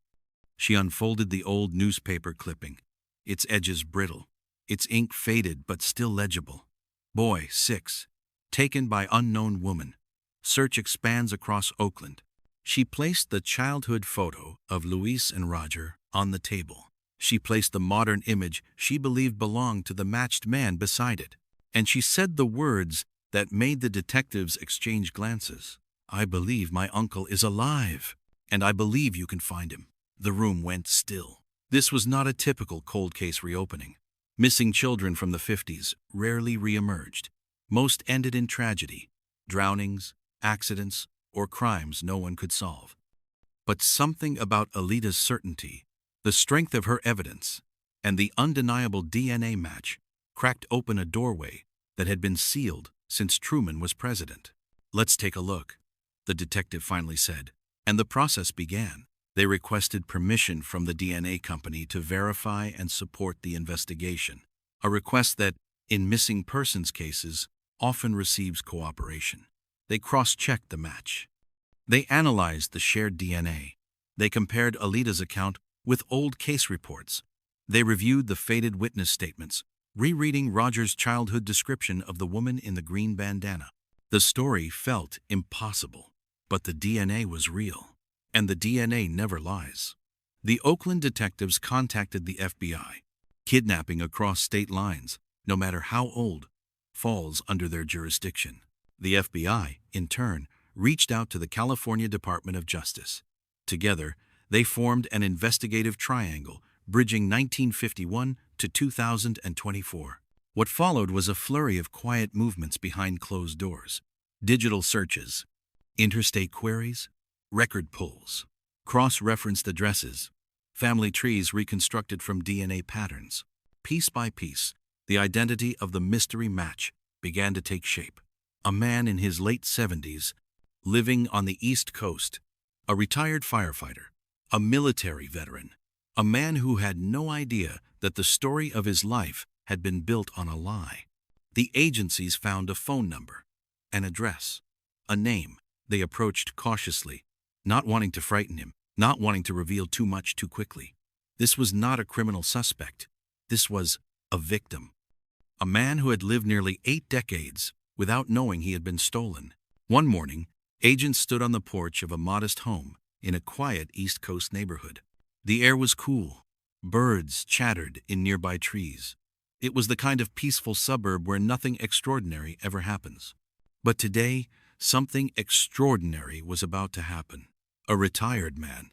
[SPEAKER 1] She unfolded the old newspaper clipping, its edges brittle, its ink faded but still legible. Boy, 6, taken by unknown woman. Search expands across Oakland. She placed the childhood photo of Luis and Roger on the table. She placed the modern image she believed belonged to the matched man beside it. And she said the words that made the detectives exchange glances. "I believe my uncle is alive, and I believe you can find him." The room went still. This was not a typical cold case reopening. Missing children from the 50s rarely reemerged. Most ended in tragedy, drownings, accidents, or crimes no one could solve. But something about Alita's certainty, the strength of her evidence, and the undeniable DNA match cracked open a doorway that had been sealed since Truman was president. "Let's take a look," the detective finally said, and the process began. They requested permission from the DNA company to verify and support the investigation, a request that, in missing persons cases, often receives cooperation. They cross-checked the match. They analyzed the shared DNA. They compared Alita's account with old case reports. They reviewed the faded witness statements, rereading Roger's childhood description of the woman in the green bandana. The story felt impossible, but the DNA was real. And the DNA never lies. The Oakland detectives contacted the FBI. Kidnapping across state lines, no matter how old, falls under their jurisdiction. The FBI, in turn, reached out to the California Department of Justice. Together, they formed an investigative triangle bridging 1951 to 2024. What followed was a flurry of quiet movements behind closed doors. Digital searches, interstate queries, record pulls, cross-referenced addresses, family trees reconstructed from DNA patterns. Piece by piece, the identity of the mystery match began to take shape. A man in his late 70s, living on the East Coast, a retired firefighter, a military veteran, a man who had no idea that the story of his life had been built on a lie. The agencies found a phone number, an address, a name. They approached cautiously, not wanting to frighten him, not wanting to reveal too much too quickly. This was not a criminal suspect. This was a victim. A man who had lived nearly 8 decades without knowing he had been stolen. One morning, agents stood on the porch of a modest home in a quiet East Coast neighborhood. The air was cool. Birds chattered in nearby trees. It was the kind of peaceful suburb where nothing extraordinary ever happens. But today, something extraordinary was about to happen. A retired man.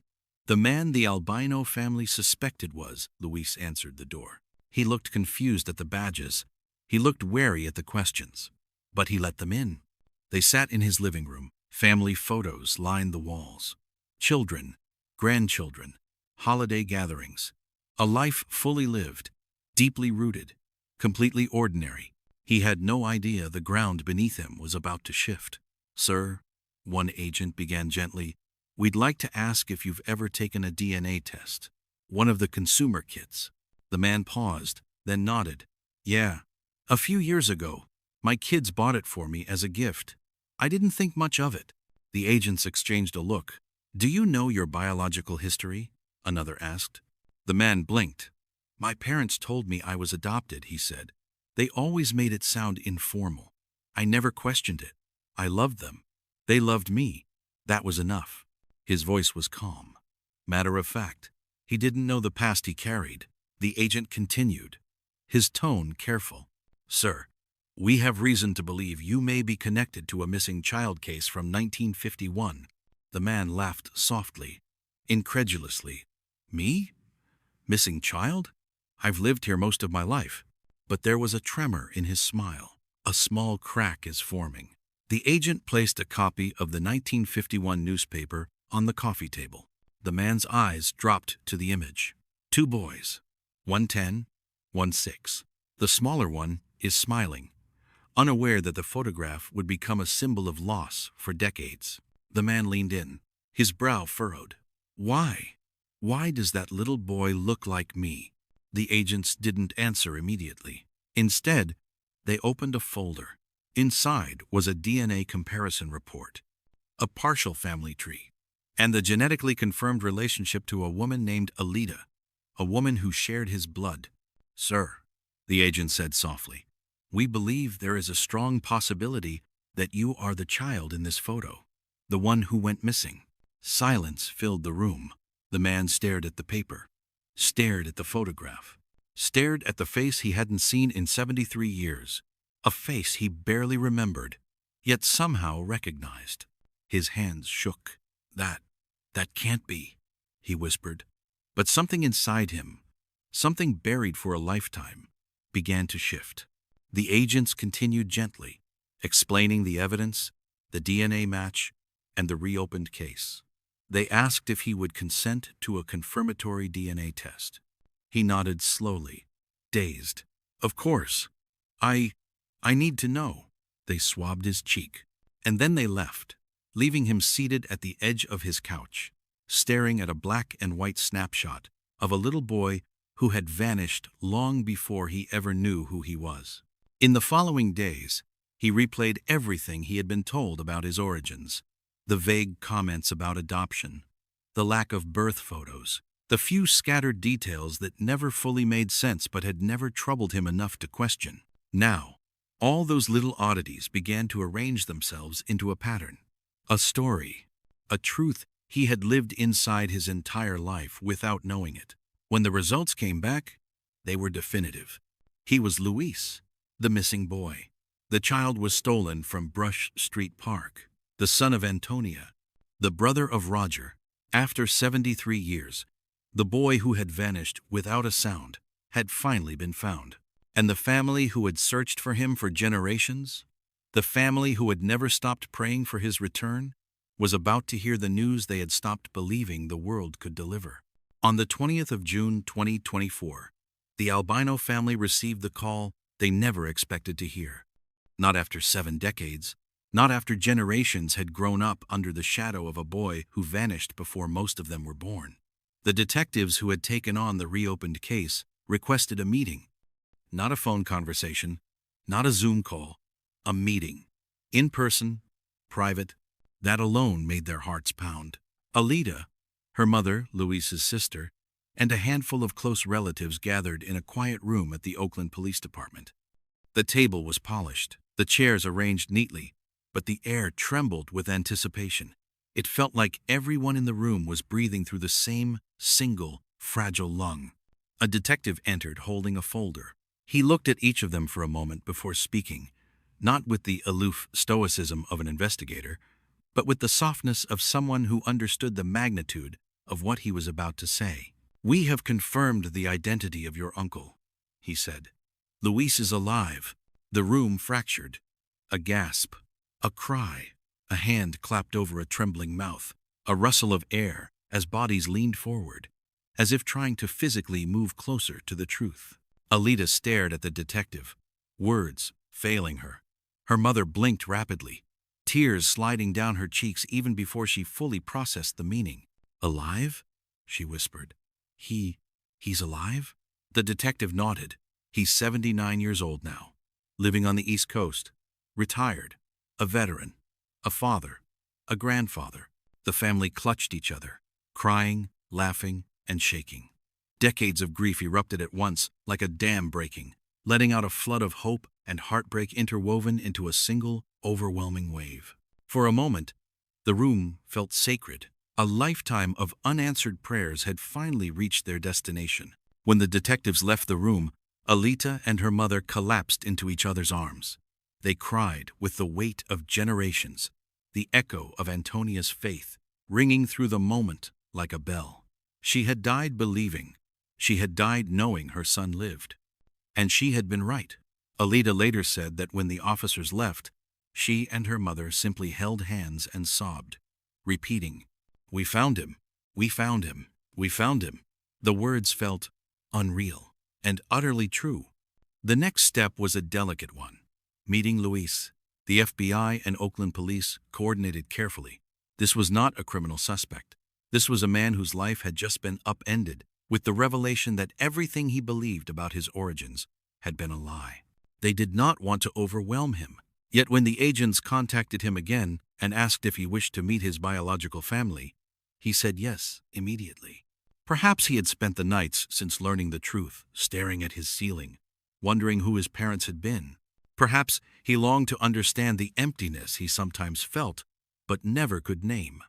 [SPEAKER 1] The man the Albino family suspected was, Luis answered the door. He looked confused at the badges. He looked wary at the questions. But he let them in. They sat in his living room. Family photos lined the walls. Children, grandchildren, holiday gatherings. A life fully lived, deeply rooted, completely ordinary. He had no idea the ground beneath him was about to shift. "Sir," one agent began gently, "we'd like to ask if you've ever taken a DNA test. One of the consumer kits." The man paused, then nodded. "Yeah. A few years ago, my kids bought it for me as a gift. I didn't think much of it." The agents exchanged a look. "Do you know your biological history?" another asked. The man blinked. "My parents told me I was adopted," he said. "They always made it sound informal. I never questioned it. I loved them. They loved me. That was enough." His voice was calm, matter of fact. He didn't know the past he carried. The agent continued, his tone careful. "Sir, we have reason to believe you may be connected to a missing child case from 1951. The man laughed softly, incredulously. "Me? Missing child? I've lived here most of my life." But there was a tremor in his smile. A small crack is forming. The agent placed a copy of the 1951 newspaper on the coffee table. The man's eyes dropped to the image. 2 boys, one 10, one 6. The smaller one is smiling, unaware that the photograph would become a symbol of loss for decades. The man leaned in, his brow furrowed. "Why? Why does that little boy look like me?" The agents didn't answer immediately. Instead, they opened a folder. Inside was a DNA comparison report, a partial family tree, and the genetically confirmed relationship to a woman named Alita, a woman who shared his blood. "Sir," the agent said softly, "we believe there is a strong possibility that you are the child in this photo, the one who went missing." Silence filled the room. The man stared at the paper, stared at the photograph, stared at the face he hadn't seen in 73 years, a face he barely remembered, yet somehow recognized. His hands shook. That can't be," he whispered. But something inside him, something buried for a lifetime, began to shift. The agents continued gently, explaining the evidence, the DNA match, and the reopened case. They asked if he would consent to a confirmatory DNA test. He nodded slowly, dazed. Of course. I need to know. They swabbed his cheek. And then they left, leaving him seated at the edge of his couch, staring at a black and white snapshot of a little boy who had vanished long before he ever knew who he was. In the following days, he replayed everything he had been told about his origins, the vague comments about adoption, the lack of birth photos, the few scattered details that never fully made sense but had never troubled him enough to question. Now, all those little oddities began to arrange themselves into a pattern, a story, a truth he had lived inside his entire life without knowing it. When the results came back, they were definitive. He was Luis, the missing boy. The child was stolen from Brush Street Park, the son of Antonia, the brother of Roger. After 73 years, the boy who had vanished without a sound had finally been found. And the family who had searched for him for generations, the family who had never stopped praying for his return, was about to hear the news they had stopped believing the world could deliver. On the 20th of June 2024, the Albino family received the call they never expected to hear. Not after 7 decades, not after generations had grown up under the shadow of a boy who vanished before most of them were born. The detectives who had taken on the reopened case requested a meeting. Not a phone conversation, not a Zoom call, a meeting. In person, private. That alone made their hearts pound. Alida, her mother, Luis's sister, and a handful of close relatives gathered in a quiet room at the Oakland Police Department. The table was polished, the chairs arranged neatly, but the air trembled with anticipation. It felt like everyone in the room was breathing through the same single, fragile lung. A detective entered holding a folder. He looked at each of them for a moment before speaking, not with the aloof stoicism of an investigator, but with the softness of someone who understood the magnitude of what he was about to say. "We have confirmed the identity of your uncle," he said. "Luis is alive." The room fractured. A gasp, a cry, a hand clapped over a trembling mouth, a rustle of air as bodies leaned forward, as if trying to physically move closer to the truth. Alida stared at the detective, words failing her. Her mother blinked rapidly, tears sliding down her cheeks even before she fully processed the meaning. "Alive?" she whispered. He's alive?" The detective nodded. "He's 79 years old now, living on the East Coast, retired, a veteran, a father, a grandfather." The family clutched each other, crying, laughing, and shaking. Decades of grief erupted at once, like a dam breaking, letting out a flood of hope and heartbreak interwoven into a single, overwhelming wave. For a moment, the room felt sacred. A lifetime of unanswered prayers had finally reached their destination. When the detectives left the room, Alita and her mother collapsed into each other's arms. They cried with the weight of generations, the echo of Antonia's faith, ringing through the moment like a bell. She had died believing. She had died knowing her son lived. And she had been right. Alida later said that when the officers left, she and her mother simply held hands and sobbed, repeating, "We found him, we found him, we found him." The words felt unreal and utterly true. The next step was a delicate one, meeting Luis. The FBI and Oakland police coordinated carefully. This was not a criminal suspect. This was a man whose life had just been upended with the revelation that everything he believed about his origins had been a lie. They did not want to overwhelm him. Yet when the agents contacted him again and asked if he wished to meet his biological family, he said yes immediately. Perhaps he had spent the nights since learning the truth, staring at his ceiling, wondering who his parents had been. Perhaps he longed to understand the emptiness he sometimes felt, but never could name.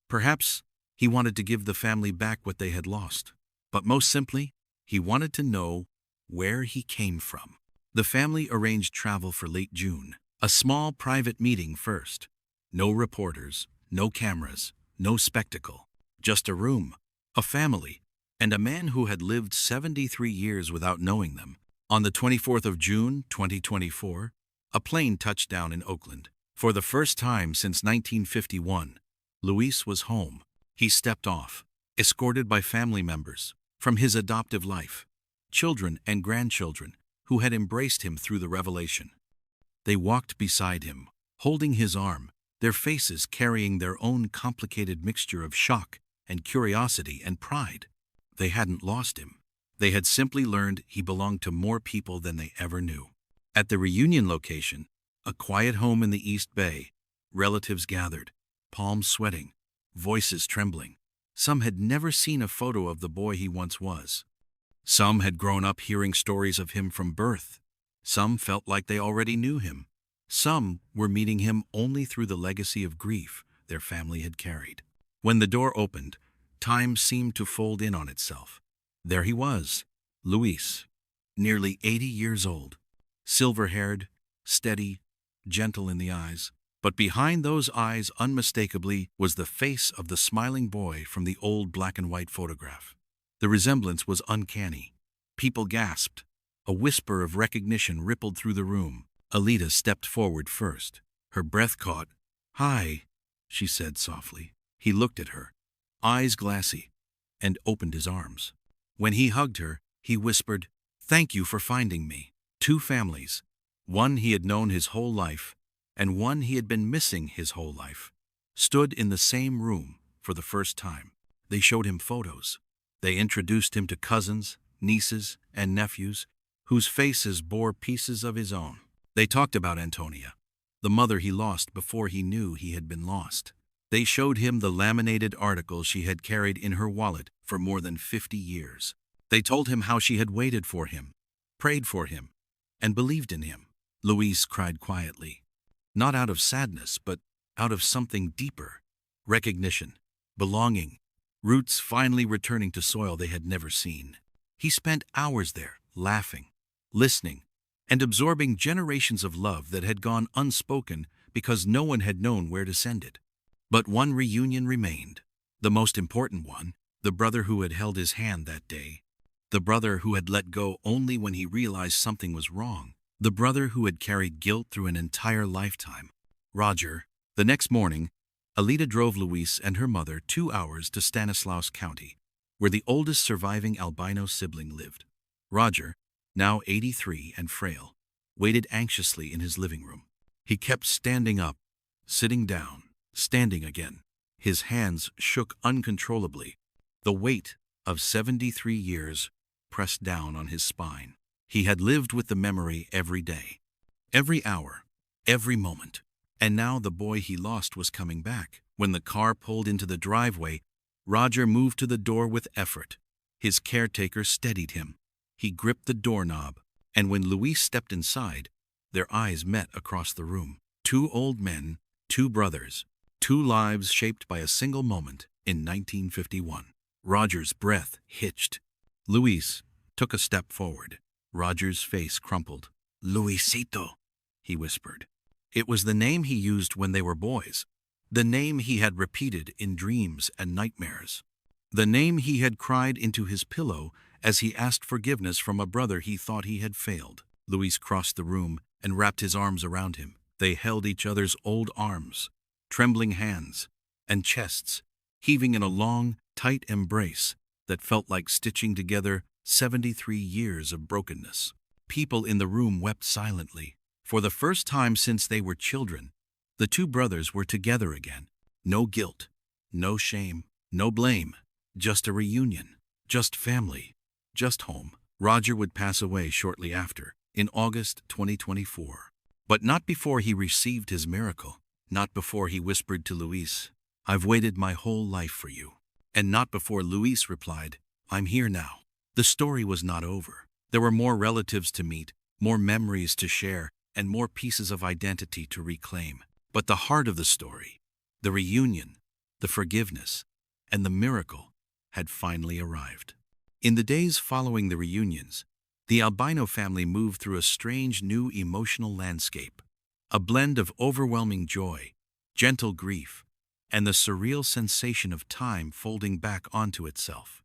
[SPEAKER 1] Perhaps he wanted to give the family back what they had lost. But most simply, he wanted to know where he came from. The family arranged travel for late June. A small private meeting first. No reporters, no cameras, no spectacle. Just a room, a family, and a man who had lived 73 years without knowing them. On the 24th of June, 2024, a plane touched down in Oakland. For the first time since 1951, Luis was home. He stepped off, escorted by family members, from his adoptive life, children and grandchildren who had embraced him through the revelation. They walked beside him, holding his arm, their faces carrying their own complicated mixture of shock and curiosity and pride. They hadn't lost him. They had simply learned he belonged to more people than they ever knew. At the reunion location, a quiet home in the East Bay, relatives gathered, palms sweating, voices trembling. Some had never seen a photo of the boy he once was. Some had grown up hearing stories of him from birth. Some felt like they already knew him. Some were meeting him only through the legacy of grief their family had carried. When the door opened, time seemed to fold in on itself. There he was, Luis, nearly 80 years old, silver-haired, steady, gentle in the eyes. But behind those eyes, unmistakably, was the face of the smiling boy from the old black-and-white photograph. The resemblance was uncanny. People gasped. A whisper of recognition rippled through the room. Alita stepped forward first. Her breath caught. "Hi," she said softly. He looked at her, eyes glassy, and opened his arms. When he hugged her, he whispered, "Thank you for finding me." Two families, one he had known his whole life, and one he had been missing his whole life, stood in the same room for the first time. They showed him photos. They introduced him to cousins, nieces, and nephews, whose faces bore pieces of his own. They talked about Antonia, the mother he lost before he knew he had been lost. They showed him the laminated articles she had carried in her wallet for more than 50 years. They told him how she had waited for him, prayed for him, and believed in him. Luis cried quietly, not out of sadness, but out of something deeper: recognition, belonging, roots finally returning to soil they had never seen. He spent hours there, laughing, listening, and absorbing generations of love that had gone unspoken because no one had known where to send it. But one reunion remained, the most important one, the brother who had held his hand that day, the brother who had let go only when he realized something was wrong, the brother who had carried guilt through an entire lifetime. Roger. The next morning, Alita drove Luis and her mother 2 hours to Stanislaus County, where the oldest surviving albino sibling lived. Roger, now 83 and frail, waited anxiously in his living room. He kept standing up, sitting down, standing again. His hands shook uncontrollably. The weight of 73 years pressed down on his spine. He had lived with the memory every day, every hour, every moment. And now the boy he lost was coming back. When the car pulled into the driveway, Roger moved to the door with effort. His caretaker steadied him. He gripped the doorknob, and when Luis stepped inside, their eyes met across the room. Two old men, two brothers, two lives shaped by a single moment in 1951. Roger's breath hitched. Luis took a step forward. Roger's face crumpled. "Luisito," he whispered. It was the name he used when they were boys, the name he had repeated in dreams and nightmares, the name he had cried into his pillow as he asked forgiveness from a brother he thought he had failed. Luis crossed the room and wrapped his arms around him. They held each other's old arms, trembling hands, and chests, heaving in a long, tight embrace that felt like stitching together 73 years of brokenness. People in the room wept silently. For the first time since they were children, the two brothers were together again. No guilt, no shame, no blame, just a reunion, just family, just home. Roger would pass away shortly after, in August 2024. But not before he received his miracle, not before he whispered to Luis, "I've waited my whole life for you." And not before Luis replied, "I'm here now." The story was not over. There were more relatives to meet, more memories to share, and more pieces of identity to reclaim. But the heart of the story, the reunion, the forgiveness, and the miracle had finally arrived. In the days following the reunions, the Albino family moved through a strange new emotional landscape, a blend of overwhelming joy, gentle grief, and the surreal sensation of time folding back onto itself.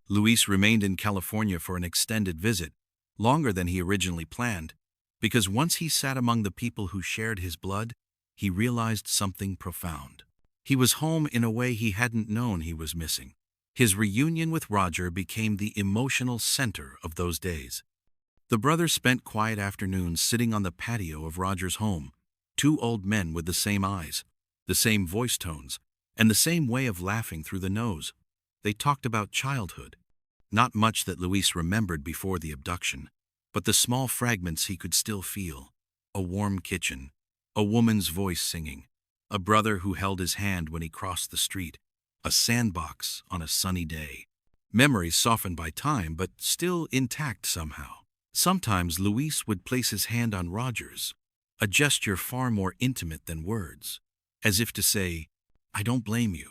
[SPEAKER 1] Luis remained in California for an extended visit, longer than he originally planned, because once he sat among the people who shared his blood, he realized something profound. He was home in a way he hadn't known he was missing. His reunion with Roger became the emotional center of those days. The brothers spent quiet afternoons sitting on the patio of Roger's home, two old men with the same eyes, the same voice tones, and the same way of laughing through the nose. They talked about childhood. Not much that Luis remembered before the abduction, but the small fragments he could still feel. A warm kitchen, a woman's voice singing, a brother who held his hand when he crossed the street, a sandbox on a sunny day. Memories softened by time, but still intact somehow. Sometimes Luis would place his hand on Roger's, a gesture far more intimate than words, as if to say, "I don't blame you.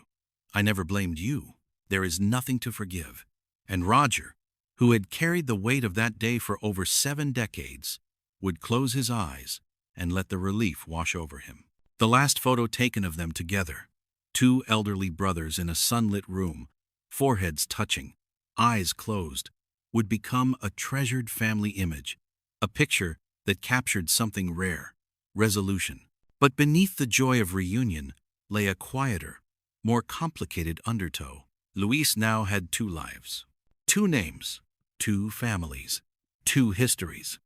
[SPEAKER 1] I never blamed you. There is nothing to forgive." And Roger, who had carried the weight of that day for over 7 decades, would close his eyes and let the relief wash over him. The last photo taken of them together, two elderly brothers in a sunlit room, foreheads touching, eyes closed, would become a treasured family image, a picture that captured something rare, resolution. But beneath the joy of reunion lay a quieter, more complicated undertow. Luis now had 2 lives, 2 names, 2 families, 2 histories,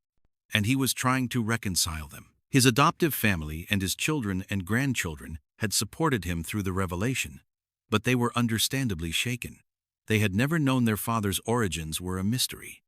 [SPEAKER 1] and he was trying to reconcile them. His adoptive family and his children and grandchildren had supported him through the revelation, but they were understandably shaken. They had never known their father's origins were a mystery.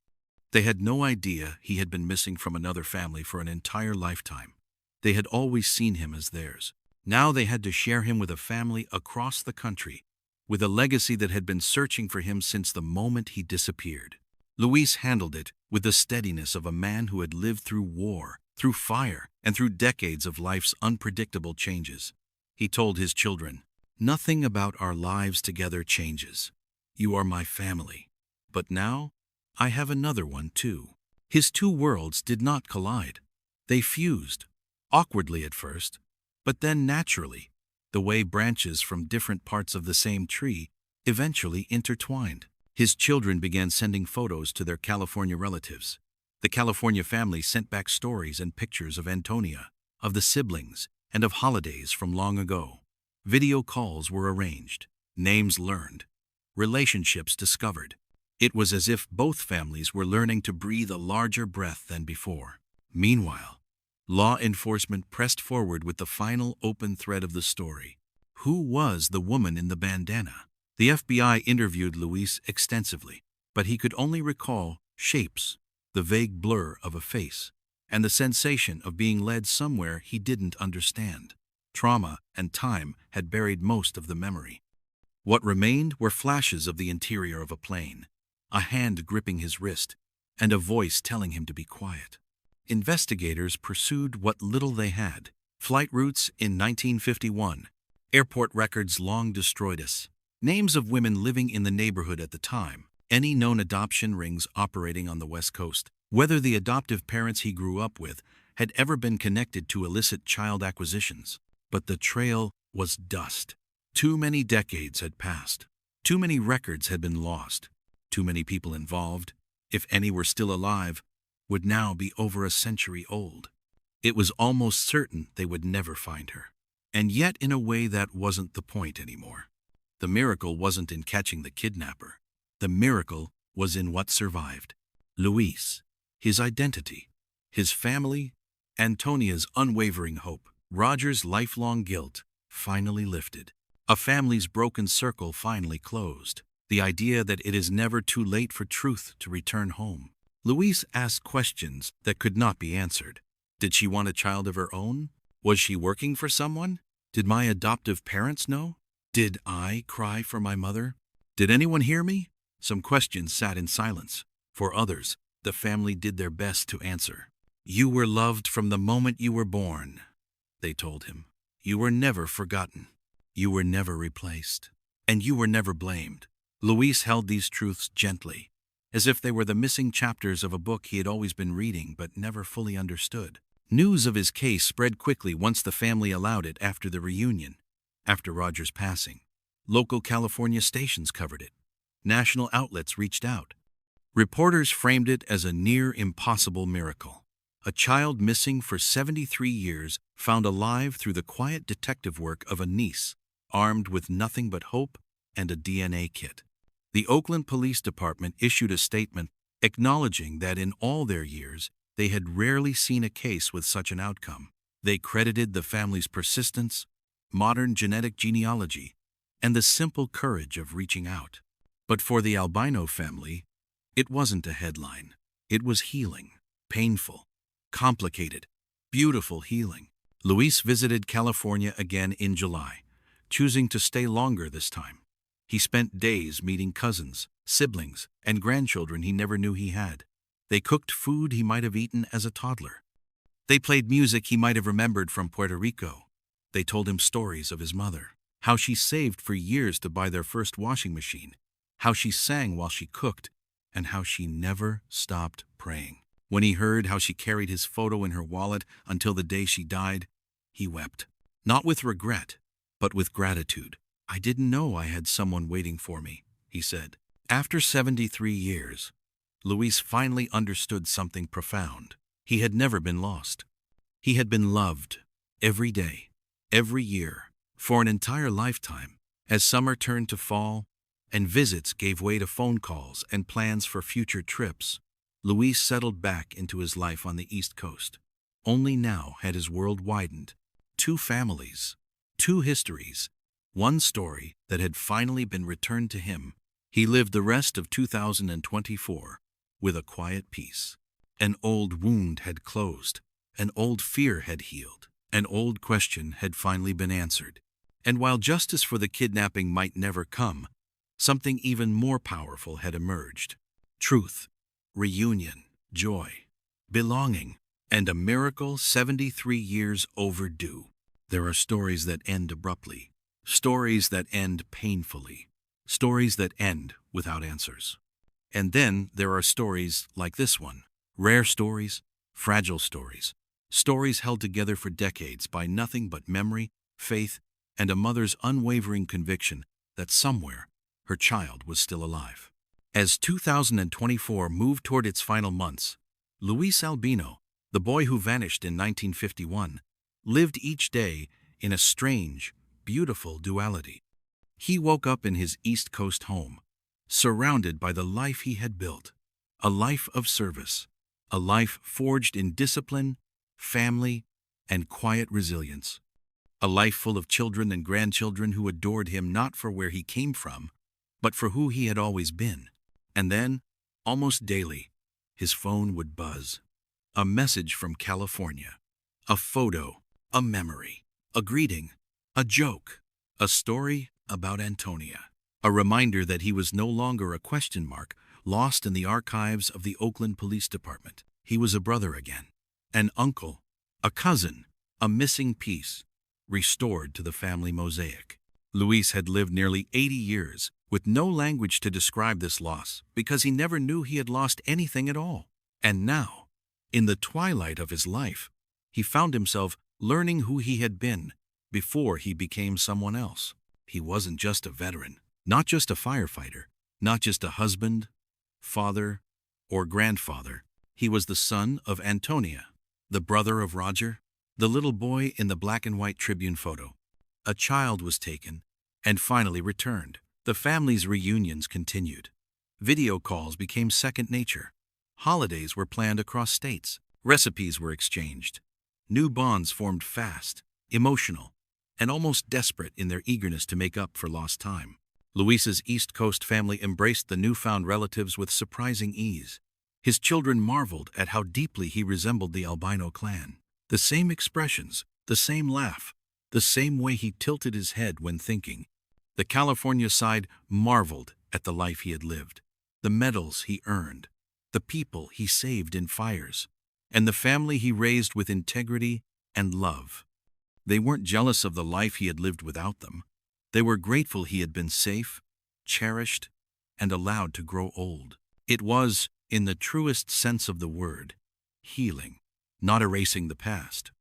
[SPEAKER 1] They had no idea he had been missing from another family for an entire lifetime. They had always seen him as theirs. Now they had to share him with a family across the country, with a legacy that had been searching for him since the moment he disappeared. Luis handled it with the steadiness of a man who had lived through war, through fire, and through decades of life's unpredictable changes. He told his children, "Nothing about our lives together changes. You are my family. But now, I have another one too." His 2 worlds did not collide. They fused, awkwardly at first, but then naturally, the way branches from different parts of the same tree eventually intertwined. His children began sending photos to their California relatives. The California family sent back stories and pictures of Antonia, of the siblings, and of holidays from long ago. Video calls were arranged, names learned, relationships discovered. It was as if both families were learning to breathe a larger breath than before. Meanwhile, law enforcement pressed forward with the final open thread of the story. Who was the woman in the bandana? The FBI interviewed Luis extensively, but he could only recall shapes, the vague blur of a face, and the sensation of being led somewhere he didn't understand. Trauma and time had buried most of the memory. What remained were flashes of the interior of a plane, a hand gripping his wrist, and a voice telling him to be quiet. Investigators pursued what little they had. Flight routes in 1951. Airport records long destroyed us. Names of women living in the neighborhood at the time. Any known adoption rings operating on the West Coast. Whether the adoptive parents he grew up with had ever been connected to illicit child acquisitions. But the trail was dust. Too many decades had passed. Too many records had been lost. Too many people involved, if any were still alive, would now be over a century old. It was almost certain they would never find her. And yet in a way that wasn't the point anymore. The miracle wasn't in catching the kidnapper. The miracle was in what survived. Luis, his identity, his family, Antonia's unwavering hope, Roger's lifelong guilt finally lifted. A family's broken circle finally closed. The idea that it is never too late for truth to return home. Luis asked questions that could not be answered. Did she want a child of her own? Was she working for someone? Did my adoptive parents know? Did I cry for my mother? Did anyone hear me? Some questions sat in silence. For others, the family did their best to answer. "You were loved from the moment you were born," they told him. "You were never forgotten. You were never replaced. And you were never blamed." Luis held these truths gently, as if they were the missing chapters of a book he had always been reading but never fully understood. News of his case spread quickly once the family allowed it after the reunion. After Roger's passing, local California stations covered it. National outlets reached out. Reporters framed it as a near-impossible miracle, A child missing for 73 years, found alive through the quiet detective work of a niece, armed with nothing but hope and a DNA kit. The Oakland Police Department issued a statement acknowledging that in all their years, they had rarely seen a case with such an outcome. They credited the family's persistence, modern genetic genealogy, and the simple courage of reaching out. But for the Albino family, it wasn't a headline. It was healing, painful, complicated, beautiful healing. Luis visited California again in July, choosing to stay longer this time. He spent days meeting cousins, siblings, and grandchildren he never knew he had. They cooked food he might have eaten as a toddler. They played music he might have remembered from Puerto Rico. They told him stories of his mother, how she saved for years to buy their first washing machine, how she sang while she cooked, and how she never stopped praying. When he heard how she carried his photo in her wallet until the day she died, he wept. Not with regret, but with gratitude. "I didn't know I had someone waiting for me," he said. After 73 years, Luis finally understood something profound. He had never been lost. He had been loved every day, every year, for an entire lifetime. As summer turned to fall and visits gave way to phone calls and plans for future trips, Luis settled back into his life on the East Coast. Only now had his world widened. 2 families, 2 histories, 1 story that had finally been returned to him. He lived the rest of 2024 with a quiet peace. An old wound had closed, an old fear had healed, an old question had finally been answered. And while justice for the kidnapping might never come, something even more powerful had emerged. Truth, reunion, joy, belonging, and a miracle 73 years overdue. There are stories that end abruptly, stories that end painfully, stories that end without answers. And then there are stories like this one. Rare stories, fragile stories, stories held together for decades by nothing but memory, faith, and a mother's unwavering conviction that somewhere her child was still alive. As 2024 moved toward its final months, Luis Albino, the boy who vanished in 1951, lived each day in a strange, beautiful duality. He woke up in his East Coast home, surrounded by the life he had built, a life of service, a life forged in discipline, family, and quiet resilience. A life full of children and grandchildren who adored him not for where he came from, but for who he had always been. And then, almost daily, his phone would buzz. A message from California. A photo, a memory, a greeting, a joke, a story about Antonia. A reminder that he was no longer a question mark, lost in the archives of the Oakland Police Department. He was a brother again, an uncle, a cousin, a missing piece, restored to the family mosaic. Luis had lived nearly 80 years with no language to describe this loss because he never knew he had lost anything at all. And now, in the twilight of his life, he found himself learning who he had been before he became someone else. He wasn't just a veteran, not just a firefighter, not just a husband, father, or grandfather. He was the son of Antonia, the brother of Roger, the little boy in the black and white Tribune photo. A child was taken and finally returned. The family's reunions continued. Video calls became second nature. Holidays were planned across states. Recipes were exchanged. New bonds formed fast, emotional, and almost desperate in their eagerness to make up for lost time. Luis's East Coast family embraced the newfound relatives with surprising ease. His children marveled at how deeply he resembled the Albino clan. The same expressions, the same laugh, the same way he tilted his head when thinking. The California side marveled at the life he had lived, the medals he earned, the people he saved in fires, and the family he raised with integrity and love. They weren't jealous of the life he had lived without them. They were grateful he had been safe, cherished, and allowed to grow old. It was, in the truest sense of the word, healing, not erasing the past,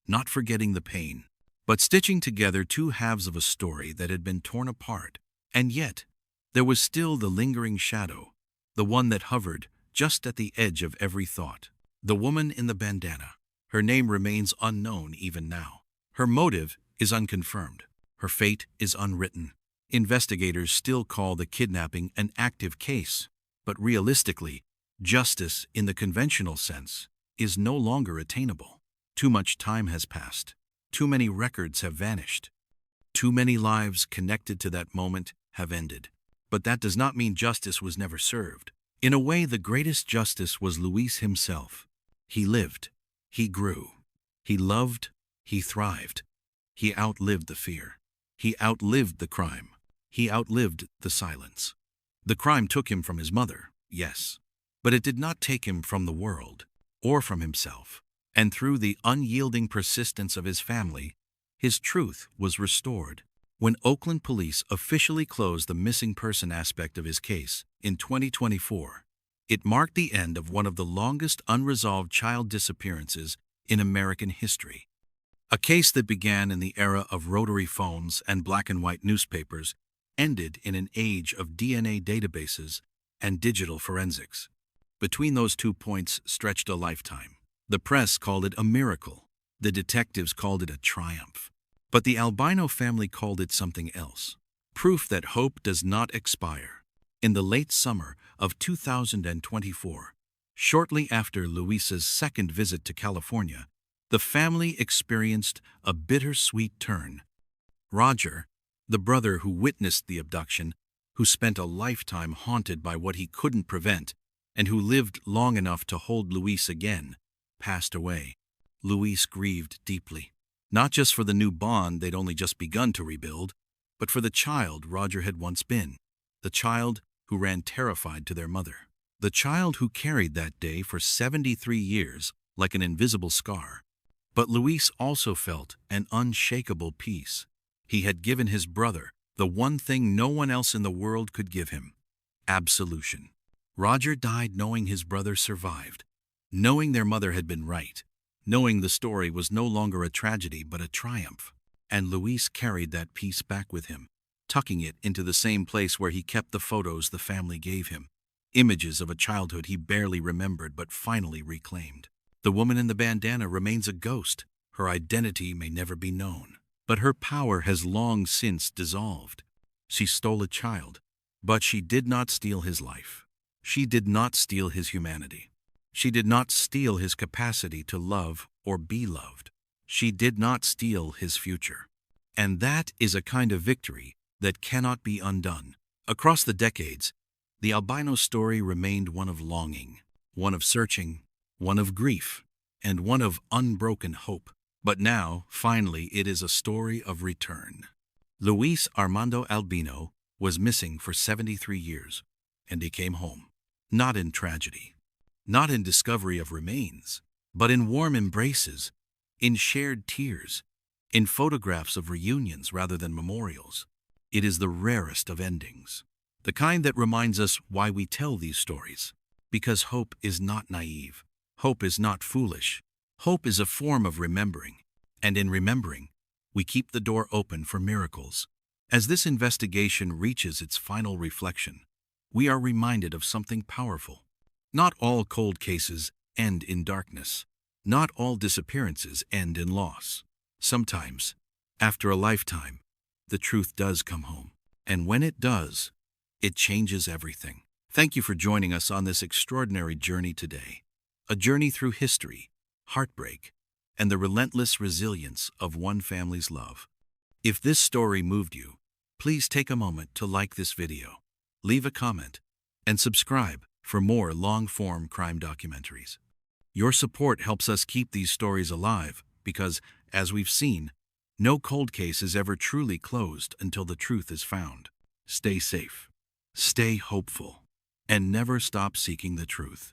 [SPEAKER 1] not forgetting the pain, but stitching together 2 halves of a story that had been torn apart. And yet, there was still the lingering shadow, the one that hovered just at the edge of every thought. The woman in the bandana. Her name remains unknown even now. Her motive is unconfirmed. Her fate is unwritten. Investigators still call the kidnapping an active case, but realistically, justice in the conventional sense is no longer attainable. Too much time has passed. Too many records have vanished. Too many lives connected to that moment have ended. But that does not mean justice was never served. In a way, the greatest justice was Luis himself. He lived. He grew. He loved. He thrived. He outlived the fear. He outlived the crime. He outlived the silence. The crime took him from his mother, yes, but it did not take him from the world or from himself. And through the unyielding persistence of his family, his truth was restored. When Oakland police officially closed the missing person aspect of his case in 2024, it marked the end of one of the longest unresolved child disappearances in American history. A case that began in the era of rotary phones and black and white newspapers ended in an age of DNA databases and digital forensics. Between those 2 points stretched a lifetime. The press called it a miracle. The detectives called it a triumph. But the Albino family called it something else. Proof that hope does not expire. In the late summer of 2024, shortly after Luis's second visit to California, the family experienced a bittersweet turn. Roger, the brother who witnessed the abduction, who spent a lifetime haunted by what he couldn't prevent, and who lived long enough to hold Luis again, passed away. Luis grieved deeply, not just for the new bond they'd only just begun to rebuild, but for the child Roger had once been, the child who ran terrified to their mother, the child who carried that day for 73 years like an invisible scar. But Luis also felt an unshakable peace. He had given his brother the one thing no one else in the world could give him: absolution. Roger died knowing his brother survived, knowing their mother had been right, knowing the story was no longer a tragedy but a triumph. And Luis carried that peace back with him, tucking it into the same place where he kept the photos the family gave him, images of a childhood he barely remembered but finally reclaimed. The woman in the bandana remains a ghost. Her identity may never be known, but her power has long since dissolved. She stole a child, but she did not steal his life. She did not steal his humanity. She did not steal his capacity to love or be loved. She did not steal his future. And that is a kind of victory that cannot be undone. Across the decades, the Albino story remained one of longing, one of searching, one of grief, and one of unbroken hope. But now, finally, it is a story of return. Luis Armando Albino was missing for 73 years, and he came home. Not in tragedy, not in discovery of remains, but in warm embraces, in shared tears, in photographs of reunions rather than memorials. It is the rarest of endings, the kind that reminds us why we tell these stories. Because hope is not naive. Hope is not foolish. Hope is a form of remembering, and in remembering, we keep the door open for miracles. As this investigation reaches its final reflection, we are reminded of something powerful. Not all cold cases end in darkness. Not all disappearances end in loss. Sometimes, after a lifetime, the truth does come home. And when it does, it changes everything. Thank you for joining us on this extraordinary journey today. A journey through history, heartbreak, and the relentless resilience of one family's love. If this story moved you, please take a moment to like this video, leave a comment, and subscribe for more long-form crime documentaries. Your support helps us keep these stories alive because, as we've seen, no cold case is ever truly closed until the truth is found. Stay safe, stay hopeful, and never stop seeking the truth.